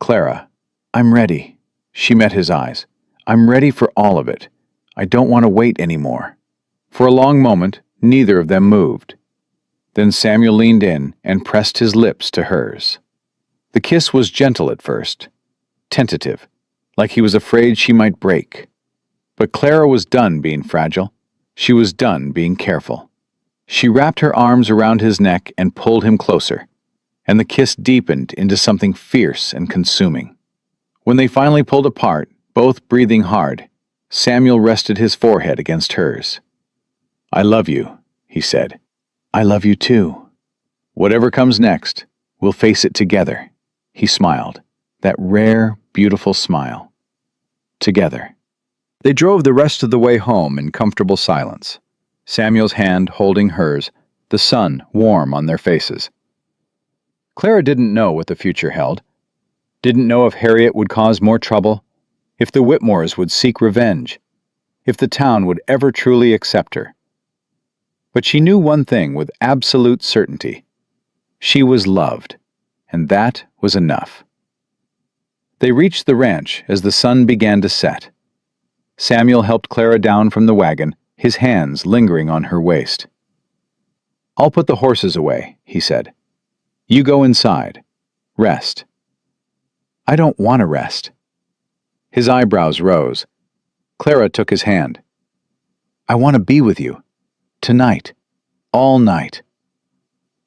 Clara, I'm ready. She met his eyes. I'm ready for all of it. I don't want to wait anymore. For a long moment, neither of them moved. Then Samuel leaned in and pressed his lips to hers. The kiss was gentle at first, tentative, like he was afraid she might break. But Clara was done being fragile. She was done being careful. She wrapped her arms around his neck and pulled him closer, and the kiss deepened into something fierce and consuming. When they finally pulled apart, both breathing hard, Samuel rested his forehead against hers. I love you, he said. I love you too. Whatever comes next, we'll face it together. He smiled, that rare, beautiful smile. Together. They drove the rest of the way home in comfortable silence, Samuel's hand holding hers, the sun warm on their faces. Clara didn't know what the future held. Didn't know if Harriet would cause more trouble, if the Whitmores would seek revenge, if the town would ever truly accept her. But she knew one thing with absolute certainty. She was loved, and that was enough. They reached the ranch as the sun began to set. Samuel helped Clara down from the wagon, his hands lingering on her waist. I'll put the horses away, he said. You go inside. Rest. I don't want to rest. His eyebrows rose. Clara took his hand. I want to be with you. Tonight. All night.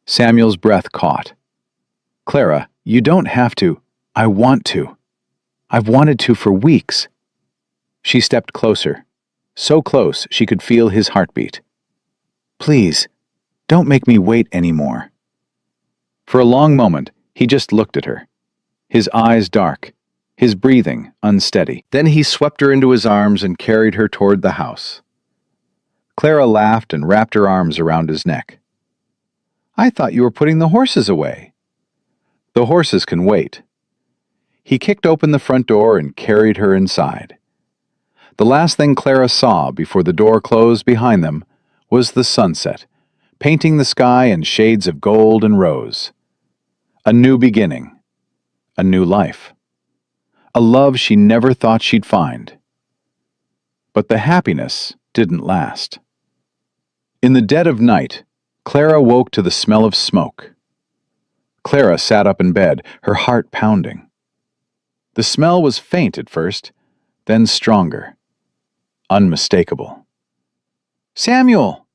Samuel's breath caught. Clara, you don't have to. I want to. I've wanted to for weeks. She stepped closer, so close she could feel his heartbeat. Please, Don't make me wait anymore." For a long moment, he just looked at her, his eyes dark, his breathing unsteady. Then he swept her into his arms and carried her toward the house. Clara laughed and wrapped her arms around his neck. "I thought you were putting the horses away." "The horses can wait." He kicked open the front door and carried her inside. The last thing Clara saw before the door closed behind them was the sunset, painting the sky in shades of gold and rose. A new beginning, a new life, a love she never thought she'd find. But the happiness didn't last. In the dead of night, Clara woke to the smell of smoke. Clara sat up in bed, her heart pounding. The smell was faint at first, then stronger, unmistakable. "Samuel!"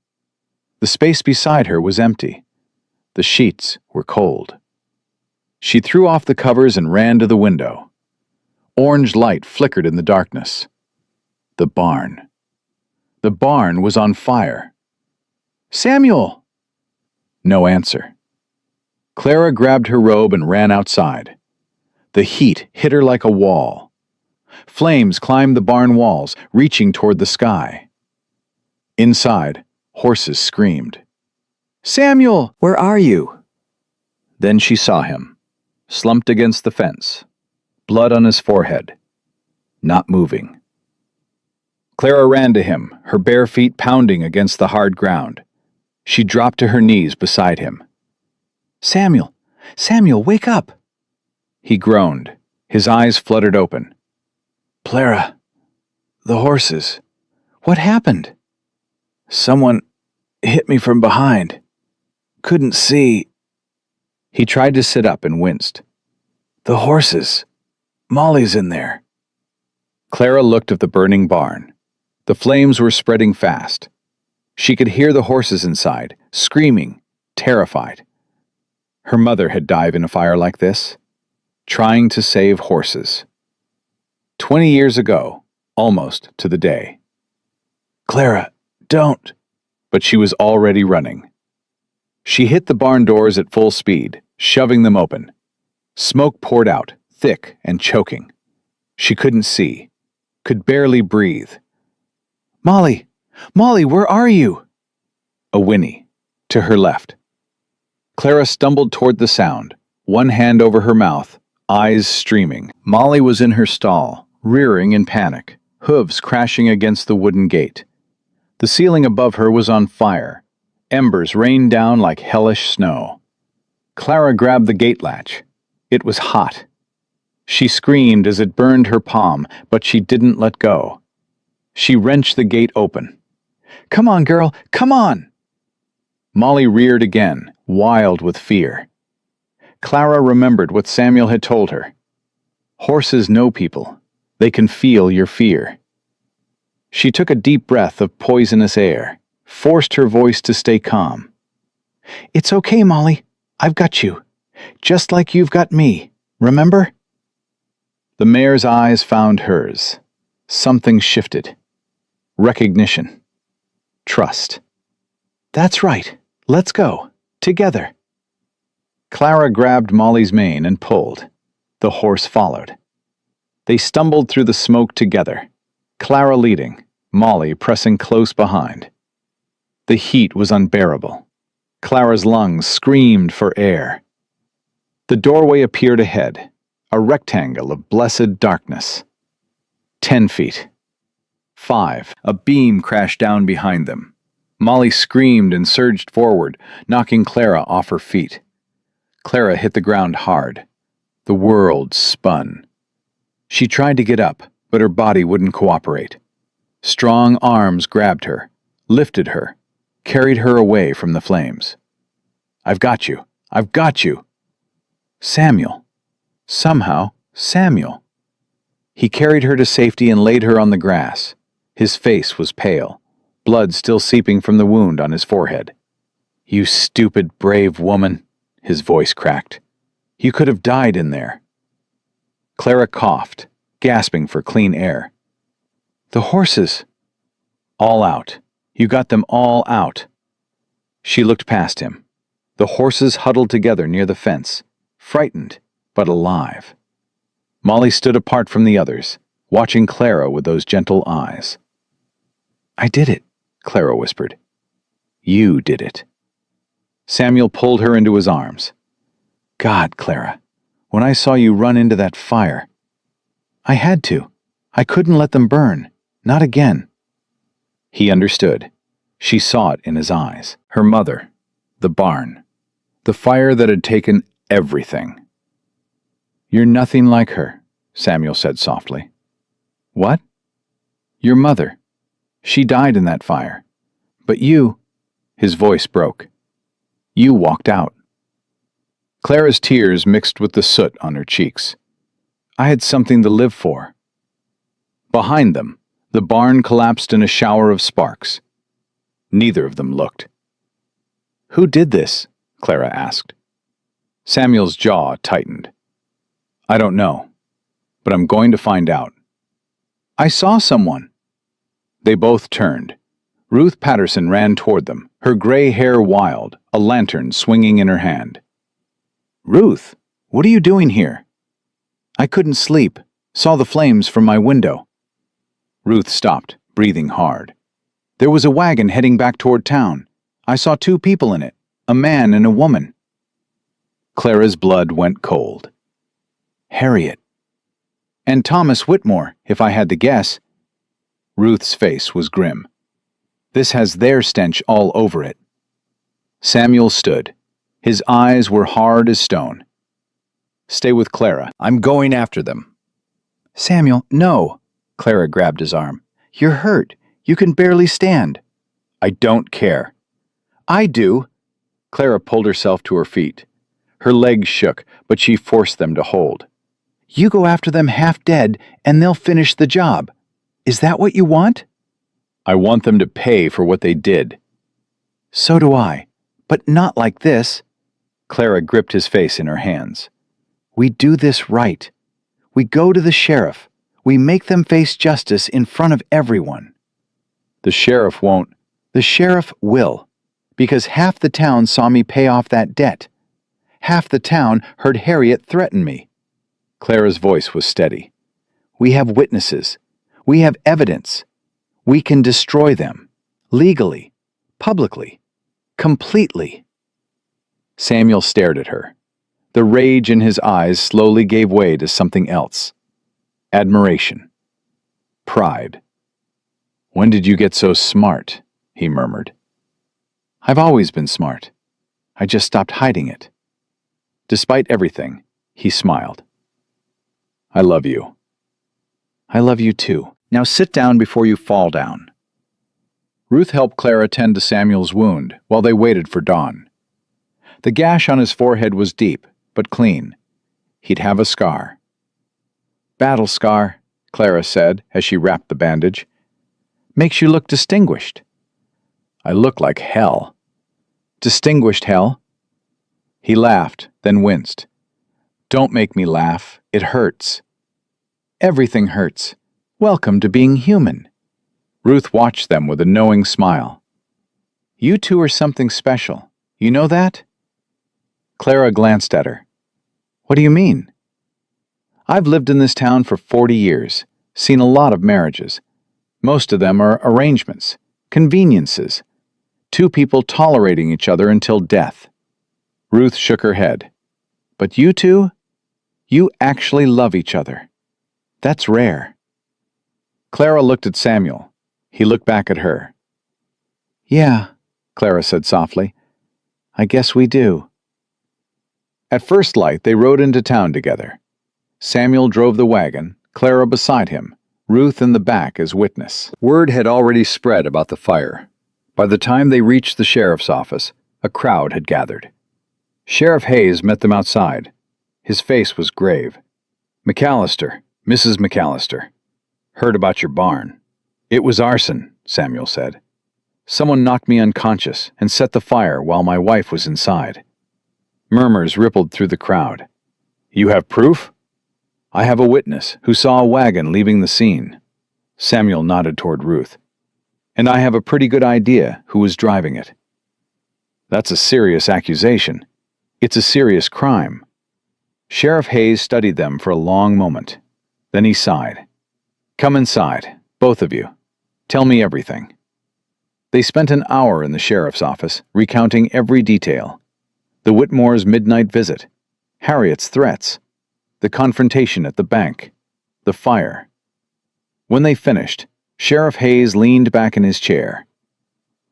The space beside her was empty. The sheets were cold. She threw off the covers and ran to the window. Orange light flickered in the darkness. The barn. The barn was on fire. "Samuel!" No answer. Clara grabbed her robe and ran outside. The heat hit her like a wall. Flames climbed the barn walls, reaching toward the sky. Inside, horses screamed. "Samuel, where are you?" Then she saw him, slumped against the fence, blood on his forehead, not moving. Clara ran to him, her bare feet pounding against the hard ground. She dropped to her knees beside him. "Samuel! Samuel, wake up!" He groaned, his eyes fluttered open. "Clara, the horses. What happened?" "Someone hit me from behind. Couldn't see." He tried to sit up and winced. "The horses. Molly's in there." Clara looked at the burning barn. The flames were spreading fast. She could hear the horses inside, screaming, terrified. Her mother had died in a fire like this, trying to save horses. 20 years ago, almost to the day. "Clara, don't." But she was already running. She hit the barn doors at full speed, shoving them open. Smoke poured out, thick and choking. She couldn't see, could barely breathe. "Molly! Molly, where are you?" A whinny, to her left. Clara stumbled toward the sound, one hand over her mouth, eyes streaming. Molly was in her stall, rearing in panic, hooves crashing against the wooden gate. The ceiling above her was on fire. Embers rained down like hellish snow. Clara grabbed the gate latch. It was hot. She screamed as it burned her palm, but she didn't let go. She wrenched the gate open. "Come on, girl, come on!" Molly reared again, wild with fear. Clara remembered what Samuel had told her. Horses know people. They can feel your fear. She took a deep breath of poisonous air, forced her voice to stay calm. "It's okay, Molly. I've got you. Just like you've got me. Remember?" The mayor's eyes found hers. Something shifted. Recognition. Trust. "That's right. Let's go. Together." Clara grabbed Molly's mane and pulled. The horse followed. They stumbled through the smoke together, Clara leading, Molly pressing close behind. The heat was unbearable. Clara's lungs screamed for air. The doorway appeared ahead, a rectangle of blessed darkness. 10 feet. 5. A beam crashed down behind them. Molly screamed and surged forward, knocking Clara off her feet. Clara hit the ground hard. The world spun. She tried to get up, but her body wouldn't cooperate. Strong arms grabbed her, lifted her, carried her away from the flames. "I've got you. I've got you." Samuel. Somehow, Samuel. He carried her to safety and laid her on the grass. His face was pale, blood still seeping from the wound on his forehead. "You stupid, brave woman," his voice cracked. "You could have died in there." Clara coughed, gasping for clean air. "The horses." "All out. You got them all out." She looked past him. The horses huddled together near the fence, frightened but alive. Molly stood apart from the others, watching Clara with those gentle eyes. "I did it," Clara whispered. "You did it." Samuel pulled her into his arms. "God, Clara, when I saw you run into that fire, I had to. I couldn't let them burn. Not again." He understood. She saw it in his eyes. Her mother, the barn, the fire that had taken everything. "You're nothing like her," Samuel said softly. "What?" "Your mother. She died in that fire. But you—" His voice broke. "You walked out." Clara's tears mixed with the soot on her cheeks. "I had something to live for." Behind them, the barn collapsed in a shower of sparks. Neither of them looked. "Who did this?" Clara asked. Samuel's jaw tightened. "I don't know, but I'm going to find out." "I saw someone." They both turned. Ruth Patterson ran toward them, her gray hair wild, a lantern swinging in her hand. "Ruth, what are you doing here?" "I couldn't sleep. Saw the flames from my window." Ruth stopped, breathing hard. "There was a wagon heading back toward town. I saw 2 people in it, a man and a woman." Clara's blood went cold. "Harriet." "And Thomas Whitmore, if I had to guess." Ruth's face was grim. "This has their stench all over it." Samuel stood. His eyes were hard as stone. "Stay with Clara. I'm going after them." "Samuel, no." Clara grabbed his arm. "You're hurt. You can barely stand." "I don't care." "I do." Clara pulled herself to her feet. Her legs shook, but she forced them to hold. "You go after them half dead, and they'll finish the job. Is that what you want?" "I want them to pay for what they did." "So do I, but not like this." Clara gripped his face in her hands. "We do this right. We go to the sheriff. We make them face justice in front of everyone." "The sheriff won't." "The sheriff will, because half the town saw me pay off that debt. Half the town heard Harriet threaten me." Clara's voice was steady. "We have witnesses. We have evidence. We can destroy them. Legally. Publicly. Completely." Samuel stared at her. The rage in his eyes slowly gave way to something else. Admiration. Pride. "When did you get so smart?" he murmured. "I've always been smart. I just stopped hiding it." Despite everything, he smiled. "I love you." "I love you too. Now sit down before you fall down." Ruth helped Clara tend to Samuel's wound while they waited for dawn. The gash on his forehead was deep, but clean. He'd have a scar. "Battle scar," Clara said as she wrapped the bandage. "Makes you look distinguished." "I look like hell." "Distinguished hell?" He laughed, then winced. "Don't make me laugh. It hurts." "Everything hurts. Welcome to being human." Ruth watched them with a knowing smile. "You two are something special. You know that?" Clara glanced at her. "What do you mean?" "I've lived in this town for 40 years, seen a lot of marriages. Most of them are arrangements, conveniences, 2 people tolerating each other until death." Ruth shook her head. "But you two? You actually love each other. That's rare." Clara looked at Samuel. He looked back at her. "Yeah," Clara said softly. "I guess we do." At first light, they rode into town together. Samuel drove the wagon, Clara beside him, Ruth in the back as witness. Word had already spread about the fire. By the time they reached the sheriff's office, a crowd had gathered. Sheriff Hayes met them outside. His face was grave. "McAllister, Mrs. McAllister. Heard about your barn." "It was arson," Samuel said. "Someone knocked me unconscious and set the fire while my wife was inside." Murmurs rippled through the crowd. "You have proof?" "I have a witness who saw a wagon leaving the scene." Samuel nodded toward Ruth. "And I have a pretty good idea who was driving it." That's a serious accusation. It's a serious crime. Sheriff Hayes studied them for a long moment. Then he sighed. Come inside, both of you. Tell me everything. They spent an hour in the sheriff's office, recounting every detail. The Whitmores' midnight visit, Harriet's threats, the confrontation at the bank, the fire. When they finished, Sheriff Hayes leaned back in his chair.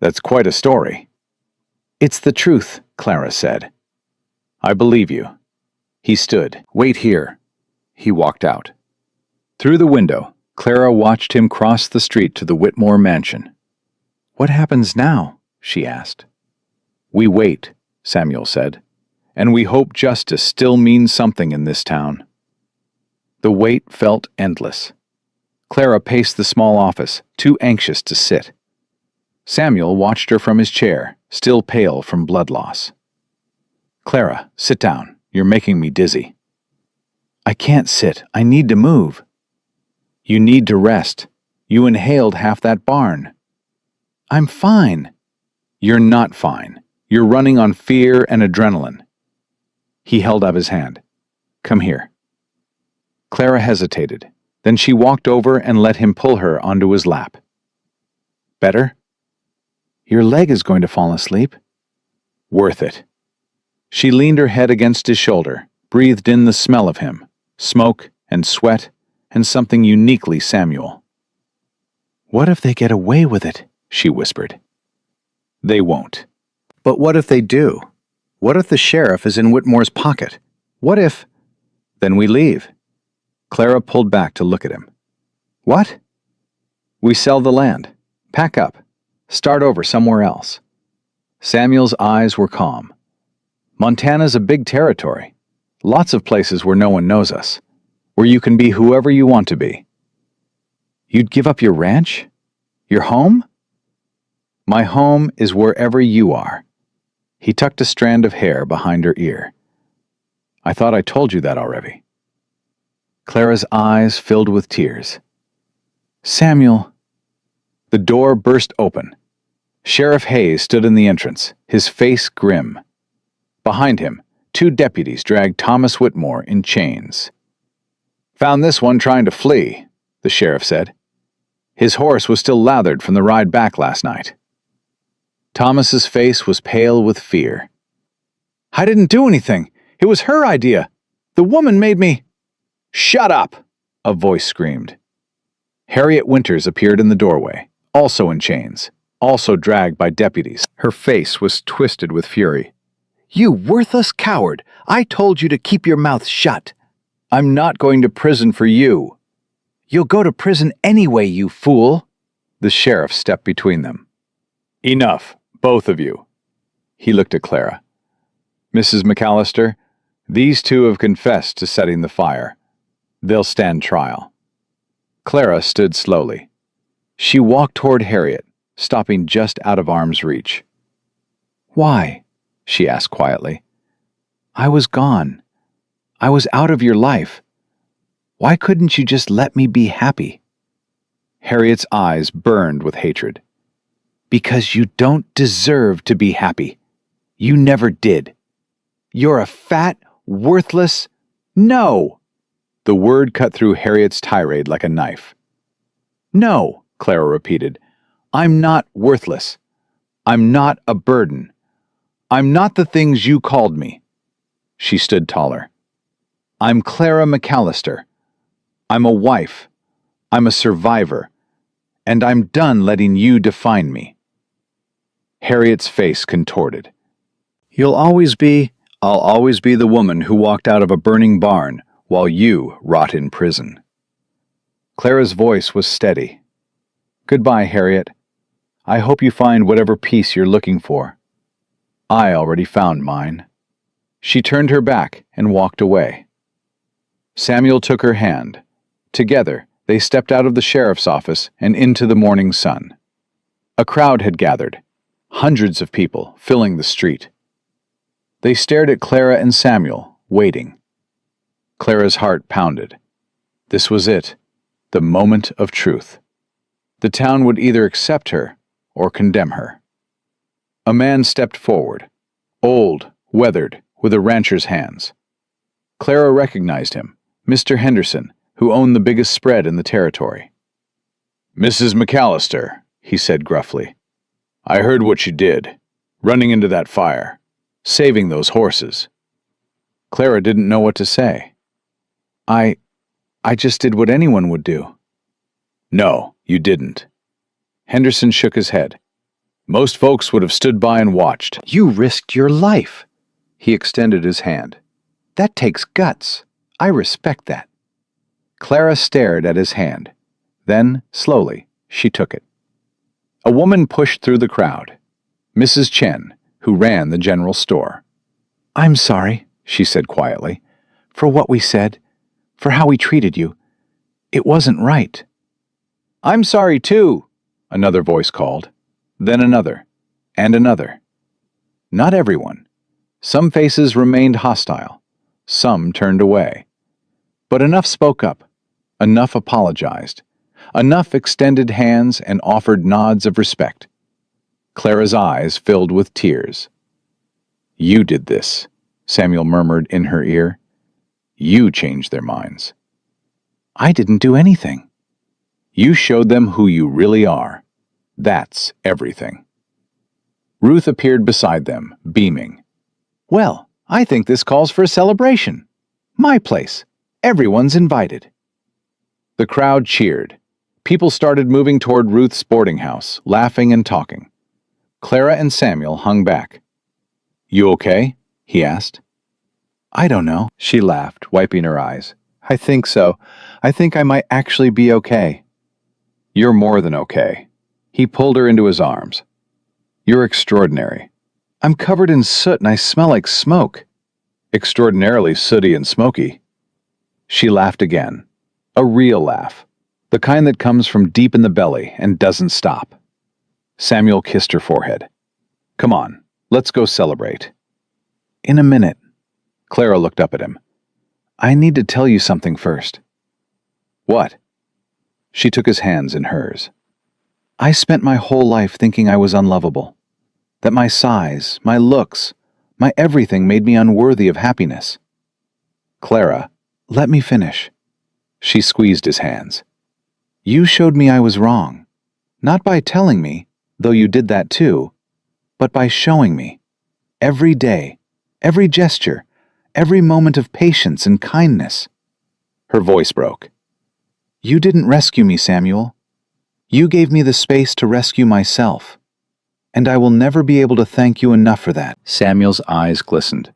That's quite a story. It's the truth, Clara said. I believe you. He stood. Wait here. He walked out. Through the window, Clara watched him cross the street to the Whitmore mansion. What happens now? She asked. We wait, Samuel said, and we hope justice still means something in this town. The wait felt endless. Clara paced the small office, too anxious to sit. Samuel watched her from his chair, still pale from blood loss. Clara, sit down. You're making me dizzy. I can't sit. I need to move. You need to rest. You inhaled half that barn. I'm fine. You're not fine. You're running on fear and adrenaline. He held up his hand. Come here. Clara hesitated. Then she walked over and let him pull her onto his lap. Better? Your leg is going to fall asleep. Worth it. She leaned her head against his shoulder, breathed in the smell of him, smoke and sweat and something uniquely Samuel. What if they get away with it? She whispered. They won't. But what if they do? What if the sheriff is in Whitmore's pocket? What if... Then we leave. Clara pulled back to look at him. What? We sell the land. Pack up. Start over somewhere else. Samuel's eyes were calm. Montana's a big territory. Lots of places where no one knows us. Where you can be whoever you want to be. You'd give up your ranch? Your home? My home is wherever you are. He tucked a strand of hair behind her ear. I thought I told you that already. Clara's eyes filled with tears. Samuel. The door burst open. Sheriff Hayes stood in the entrance, his face grim. Behind him, 2 deputies dragged Thomas Whitmore in chains. Found this one trying to flee, the sheriff said. His horse was still lathered from the ride back last night. Thomas's face was pale with fear. I didn't do anything. It was her idea. The woman made me... Shut up! A voice screamed. Harriet Winters appeared in the doorway, also in chains, also dragged by deputies. Her face was twisted with fury. You worthless coward! I told you to keep your mouth shut. I'm not going to prison for you. You'll go to prison anyway, you fool. The sheriff stepped between them. Enough, both of you. He looked at Clara. Mrs. McAllister, these 2 have confessed to setting the fire. They'll stand trial. Clara stood slowly. She walked toward Harriet, stopping just out of arm's reach. Why? She asked quietly. I was gone. I was out of your life. Why couldn't you just let me be happy? Harriet's eyes burned with hatred. Because you don't deserve to be happy. You never did. You're a fat, worthless... No! The word cut through Harriet's tirade like a knife. No, Clara repeated. I'm not worthless. I'm not a burden. I'm not the things you called me. She stood taller. I'm Clara McAllister. I'm a wife. I'm a survivor. And I'm done letting you define me. Harriet's face contorted. I'll always be the woman who walked out of a burning barn while you rot in prison. Clara's voice was steady. Goodbye, Harriet. I hope you find whatever peace you're looking for. I already found mine. She turned her back and walked away. Samuel took her hand. Together, they stepped out of the sheriff's office and into the morning sun. A crowd had gathered, hundreds of people filling the street. They stared at Clara and Samuel, waiting. Clara's heart pounded. This was it, the moment of truth. The town would either accept her or condemn her. A man stepped forward, old, weathered, with a rancher's hands. Clara recognized him, Mr. Henderson, who owned the biggest spread in the territory. "Mrs. McAllister," he said gruffly, "I heard what you did, running into that fire, saving those horses." Clara didn't know what to say. I just did what anyone would do." "No, you didn't." Henderson shook his head. "Most folks would have stood by and watched." "You risked your life." He extended his hand. "That takes guts. I respect that." Clara stared at his hand. Then, slowly, she took it. A woman pushed through the crowd. Mrs. Chen, who ran the general store. "I'm sorry," she said quietly, "for what we said, for how we treated you. It wasn't right." "I'm sorry too," another voice called. Then another, and another. Not everyone. Some faces remained hostile. Some turned away. But enough spoke up. Enough apologized. Enough extended hands and offered nods of respect. Clara's eyes filled with tears. "You did this," Samuel murmured in her ear. "You changed their minds." "I didn't do anything." "You showed them who you really are. That's everything." Ruth appeared beside them, beaming. "Well, I think this calls for a celebration. My place. Everyone's invited." The crowd cheered. People started moving toward Ruth's boarding house, laughing and talking. Clara and Samuel hung back. "You okay?" he asked. "I don't know," she laughed, wiping her eyes. "I think so. I think I might actually be okay." "You're more than okay." He pulled her into his arms. "You're extraordinary." "I'm covered in soot and I smell like smoke." "Extraordinarily sooty and smoky." She laughed again. A real laugh. The kind that comes from deep in the belly and doesn't stop. Samuel kissed her forehead. "Come on, let's go celebrate." "In a minute." Clara looked up at him. "I need to tell you something first." "What?" She took his hands in hers. "I spent my whole life thinking I was unlovable. That my size, my looks, my everything made me unworthy of happiness." "Clara, let me finish." She squeezed his hands. "You showed me I was wrong. Not by telling me, though you did that too, but by showing me. Every day, every gesture, every moment of patience and kindness." Her voice broke. "You didn't rescue me, Samuel. You gave me the space to rescue myself. And I will never be able to thank you enough for that." Samuel's eyes glistened.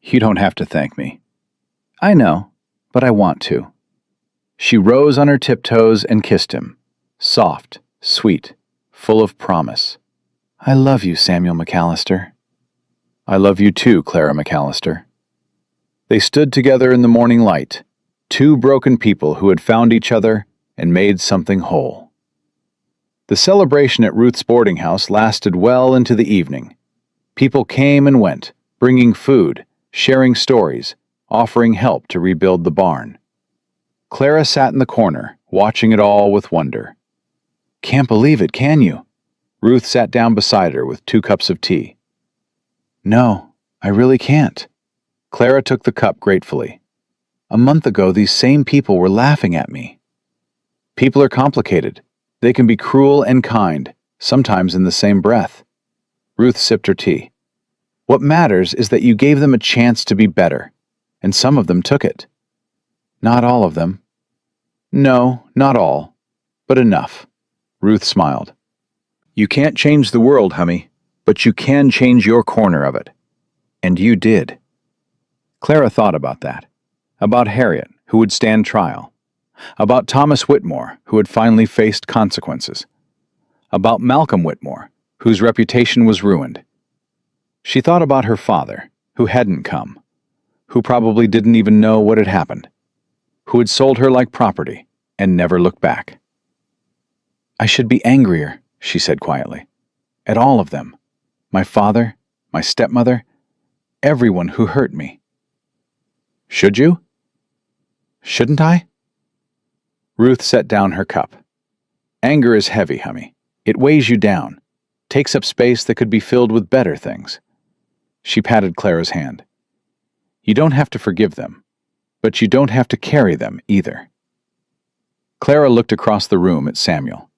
"You don't have to thank me." "I know, but I want to." She rose on her tiptoes and kissed him. Soft, sweet, full of promise. "I love you, Samuel McAllister." "I love you too, Clara McAllister." They stood together in the morning light, two broken people who had found each other and made something whole. The celebration at Ruth's boarding house lasted well into the evening. People came and went, bringing food, sharing stories, offering help to rebuild the barn. Clara sat in the corner, watching it all with wonder. "Can't believe it, can you?" Ruth sat down beside her with 2 cups of tea. "No, I really can't." Clara took the cup gratefully. "A month ago, these same people were laughing at me." People are complicated. They can be cruel and kind, sometimes in the same breath. Ruth sipped her tea. "What matters is that you gave them a chance to be better, and some of them took it." "Not all of them." "No, not all, but enough." Ruth smiled. "You can't change the world, Hummy, but you can change your corner of it. And you did." Clara thought about that. About Harriet, who would stand trial. About Thomas Whitmore, who had finally faced consequences. About Malcolm Whitmore, whose reputation was ruined. She thought about her father, who hadn't come, who probably didn't even know what had happened, who had sold her like property and never looked back. "I should be angrier," she said quietly, "at all of them. My father, my stepmother, everyone who hurt me." "Should you?" "Shouldn't I?" Ruth set down her cup. "Anger is heavy, Hummy. It weighs you down. Takes up space that could be filled with better things. She patted Clara's hand. You don't have to forgive them, but you don't have to carry them either. Clara looked across the room at Samuel.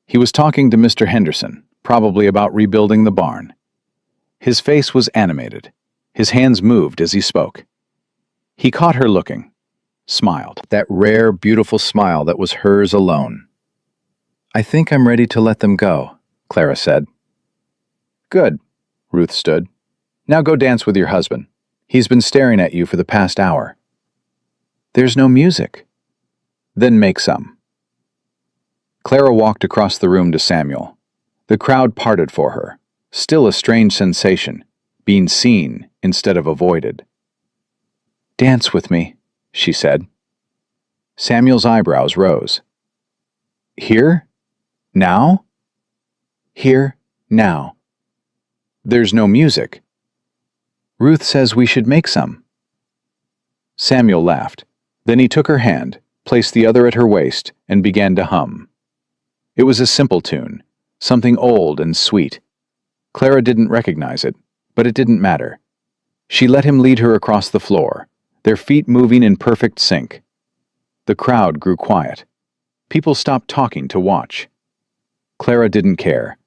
He was talking to Mr. Henderson, probably about rebuilding the barn. His face was animated. His hands moved as he spoke. He caught her looking, smiled, that rare, beautiful smile that was hers alone. I think I'm ready to let them go, Clara said. Good, Ruth stood. Now go dance with your husband. He's been staring at you for the past hour. There's no music. Then make some. Clara walked across the room to Samuel. The crowd parted for her, still a strange sensation, being seen instead of avoided. Dance with me, she said. Samuel's eyebrows rose. Here? Now? Here, now. There's no music. Ruth says we should make some. Samuel laughed. Then he took her hand, placed the other at her waist, and began to hum. It was a simple tune, something old and sweet. Clara didn't recognize it, but it didn't matter. She let him lead her across the floor, their feet moving in perfect sync. The crowd grew quiet. People stopped talking to watch. Clara didn't care.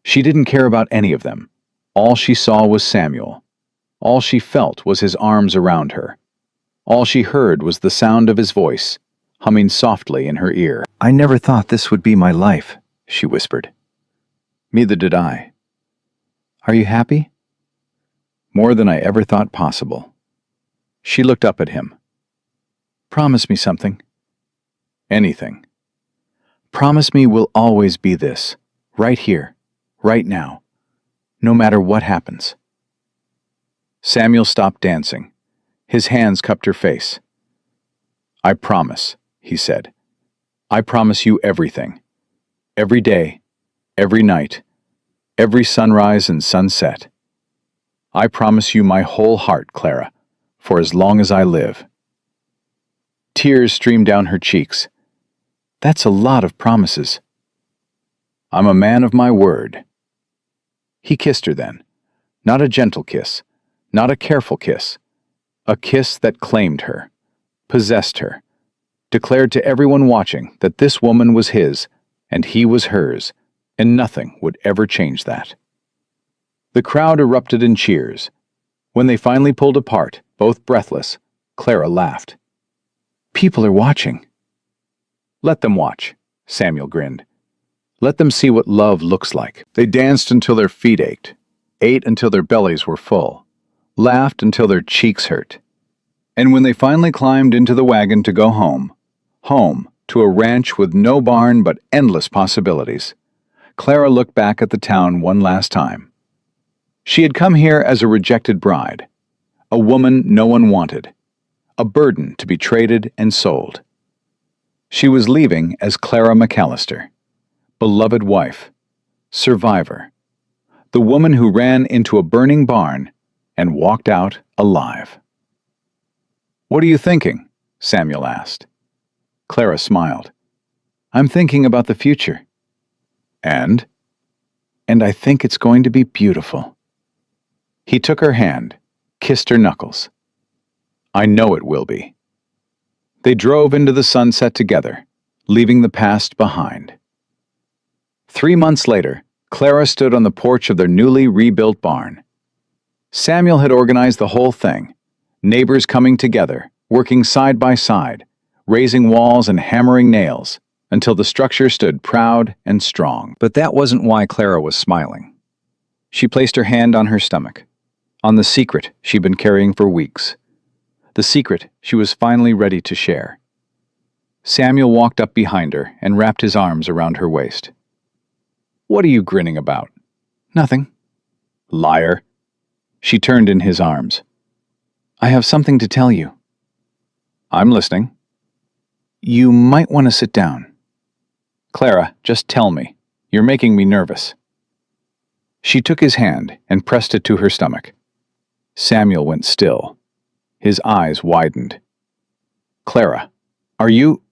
She didn't care about any of them. All she saw was Samuel. All she felt was his arms around her. All she heard was the sound of his voice, humming softly in her ear. I never thought this would be my life, she whispered. Neither did I. Are you happy? More than I ever thought possible. She looked up at him. Promise me something. Anything. Promise me we'll always be this, right here, right now, no matter what happens. Samuel stopped dancing. His hands cupped her face. I promise, he said. I promise you everything. Every day, every night, every sunrise and sunset. I promise you my whole heart, Clara, for as long as I live. Tears streamed down her cheeks. That's a lot of promises. I'm a man of my word. He kissed her then. Not a gentle kiss, not a careful kiss. A kiss that claimed her, possessed her, declared to everyone watching that this woman was his, and he was hers, and nothing would ever change that. The crowd erupted in cheers. When they finally pulled apart, both breathless, Clara laughed. People are watching. Let them watch, Samuel grinned. Let them see what love looks like. They danced until their feet ached, ate until their bellies were full, laughed until their cheeks hurt. And when they finally climbed into the wagon to go home to a ranch with no barn but endless possibilities, Clara looked back at the town one last time. She had come here as a rejected bride, a woman no one wanted, a burden to be traded and sold. She was leaving as Clara McAllister, beloved wife, survivor, the woman who ran into a burning barn and walked out alive. What are you thinking? Samuel asked. Clara smiled. I'm thinking about the future. And I think it's going to be beautiful. He took her hand, kissed her knuckles. I know it will be. They drove into the sunset together, leaving the past behind. 3 months later, Clara stood on the porch of their newly rebuilt barn. Samuel had organized the whole thing, neighbors coming together, working side by side, raising walls and hammering nails, until the structure stood proud and strong. But that wasn't why Clara was smiling. She placed her hand on her stomach, on the secret she'd been carrying for weeks. The secret she was finally ready to share. Samuel walked up behind her and wrapped his arms around her waist. What are you grinning about? Nothing. Liar. She turned in his arms. I have something to tell you. I'm listening. You might want to sit down. Clara, just tell me. You're making me nervous. She took his hand and pressed it to her stomach. Samuel went still. His eyes widened. Clara, are you...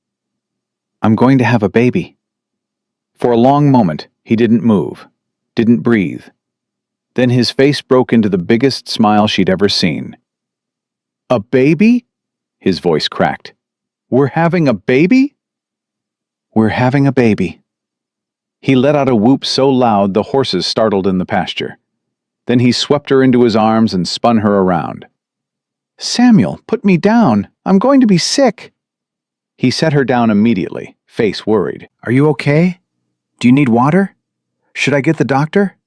I'm going to have a baby. For a long moment, he didn't move. didn't breathe. Then his face broke into the biggest smile she'd ever seen. "A baby?" His voice cracked. "We're having a baby?" "We're having a baby." He let out a whoop so loud the horses startled in the pasture. Then he swept her into his arms and spun her around. "Samuel, put me down. I'm going to be sick." He set her down immediately, face worried. "Are you okay? Do you need water? Should I get the doctor?"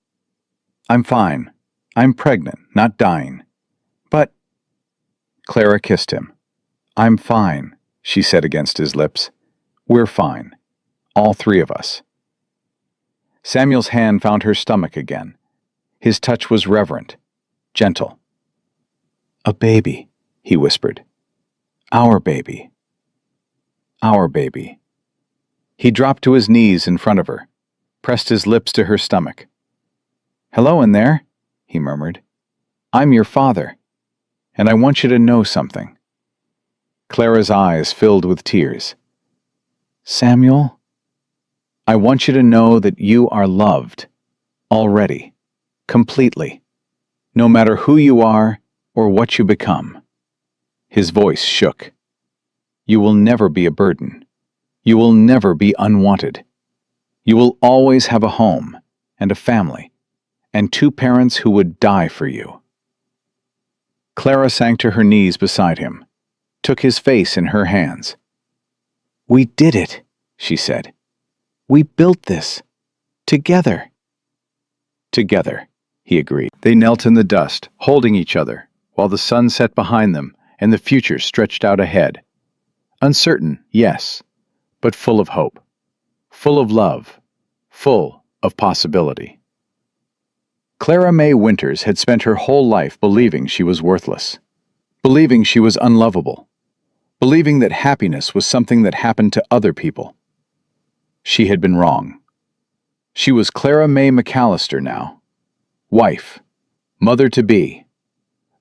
"I'm fine. I'm pregnant, not dying." "But—" Clara kissed him. "I'm fine," she said against his lips. "We're fine. All three of us." Samuel's hand found her stomach again. His touch was reverent, gentle. "A baby," he whispered. "Our baby. Our baby." He dropped to his knees in front of her, pressed his lips to her stomach. "Hello in there," he murmured. "I'm your father, and I want you to know something." Clara's eyes filled with tears. "Samuel, I want you to know that you are loved, already, completely, no matter who you are or what you become." His voice shook. "You will never be a burden. You will never be unwanted. You will always have a home and a family and two parents who would die for you." Clara sank to her knees beside him, took his face in her hands. "We did it," she said. "We built this. Together." "Together," he agreed. They knelt in the dust, holding each other, while the sun set behind them and the future stretched out ahead. Uncertain, yes, but full of hope, full of love, full of possibility. Clara May Winters had spent her whole life believing she was worthless, believing she was unlovable, believing that happiness was something that happened to other people. She had been wrong. She was Clara May McAllister now, wife, mother-to-be,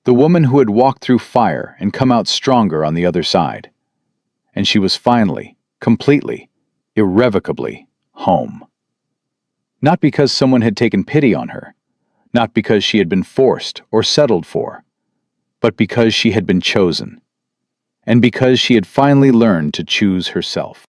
the woman who had walked through fire and come out stronger on the other side. And she was finally, completely, irrevocably home. Not because someone had taken pity on her, not because she had been forced or settled for, but because she had been chosen, and because she had finally learned to choose herself.